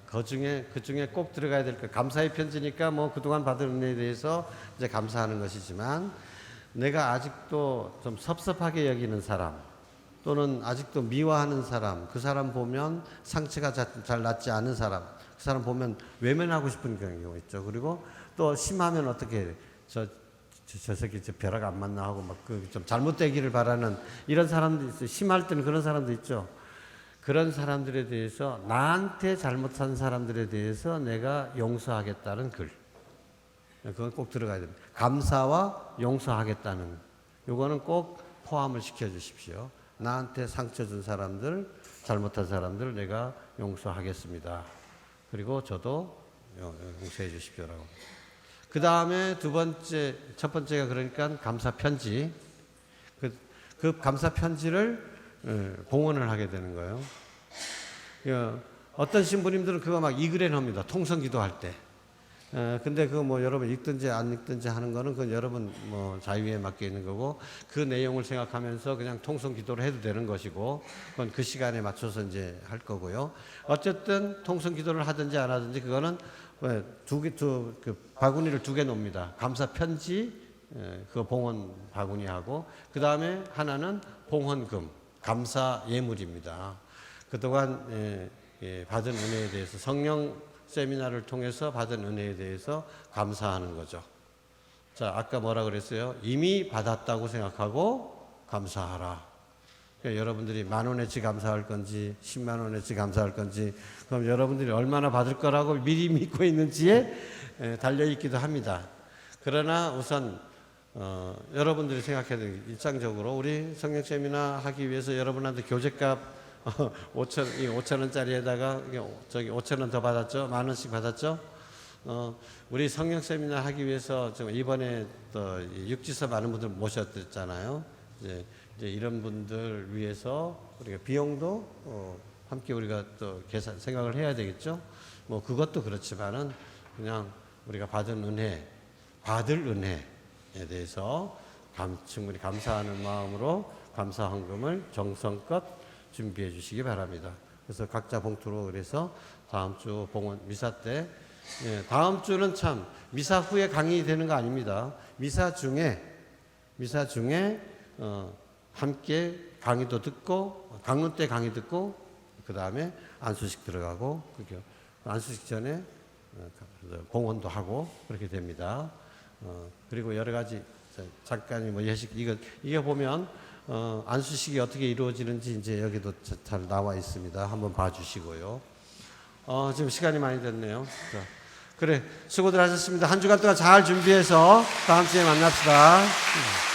그 중에 꼭 들어가야 될 것. 감사의 편지니까 뭐 그동안 받은 은혜에 대해서 이제 감사하는 것이지만 내가 아직도 좀 섭섭하게 여기는 사람 또는 아직도 미워하는 사람, 그 사람 보면 상처가 잘 낫지 않은 사람, 그 사람 보면 외면하고 싶은 경우가 있죠. 그리고 또 심하면 어떻게 저 새끼 벼락 안 맞나 하고 막 좀 잘못되기를 바라는 이런 사람도 있어요. 심할 때는 그런 사람도 있죠. 그런 사람들에 대해서 나한테 잘못한 사람들에 대해서 내가 용서하겠다는 글. 그건 꼭 들어가야 됩니다. 감사와 용서하겠다는 요거는 꼭 포함을 시켜 주십시오. 나한테 상처 준 사람들, 잘못한 사람들 내가 용서하겠습니다. 그리고 저도 용서해 주십시오라고. 그 다음에 첫 번째가 그러니까 감사 편지. 그 감사 편지를 봉헌을 하게 되는 거예요. 어떤 신부님들은 그거 막 이글에 넣습니다. 통성 기도할 때. 근데 그거 뭐 여러분 읽든지 안 읽든지 하는 거는 그건 여러분 뭐 자유에 맡겨 있는 거고 그 내용을 생각하면서 그냥 통성 기도를 해도 되는 것이고 그건 그 시간에 맞춰서 이제 할 거고요. 어쨌든 통성 기도를 하든지 안 하든지 그거는 그 바구니를 두 개 놓습니다. 감사 편지, 그 봉헌 바구니하고 그 다음에 하나는 봉헌금, 감사 예물입니다. 그동안 받은 은혜에 대해서 성령 세미나를 통해서 받은 은혜에 대해서 감사하는 거죠. 자, 아까 뭐라 그랬어요? 이미 받았다고 생각하고 감사하라. 그러니까 여러분들이 10,000원어치 감사할 건지 100,000원어치 감사할 건지 그럼 여러분들이 얼마나 받을 거라고 미리 믿고 있는지에 달려있기도 합니다. 그러나 우선 여러분들이 생각해야 되는 일상적으로 우리 성령 세미나 하기 위해서 여러분한테 교재값 5,000원짜리에다가 저기 5,000원 더 받았죠? 10,000원씩 받았죠? 우리 성령 세미나 하기 위해서 이번에 또 육지서 많은 분들 모셨잖아요. 이제 이런 분들 위해서 우리가 비용도 함께 우리가 또 생각을 해야 되겠죠. 뭐 그것도 그렇지만은 그냥 우리가 받을 은혜에 대해서 충분히 감사하는 마음으로 감사 헌금을 정성껏 준비해 주시기 바랍니다. 그래서 각자 봉투로 그래서 다음 주 봉헌 미사 때 다음 주는 참 미사 후에 강의되는 거 아닙니다. 미사 중에 함께 강의도 듣고 강론 때 강의 듣고 그 다음에 안수식 들어가고 안수식 전에 봉헌도 하고 그렇게 됩니다. 그리고 여러 가지 잠깐 뭐 예식 이게 보면 안수식이 어떻게 이루어지는지 이제 여기도 잘 나와 있습니다. 한번 봐주시고요. 지금 시간이 많이 됐네요. 자, 그래 수고들 하셨습니다. 한 주간 동안 잘 준비해서 다음 주에 만납시다.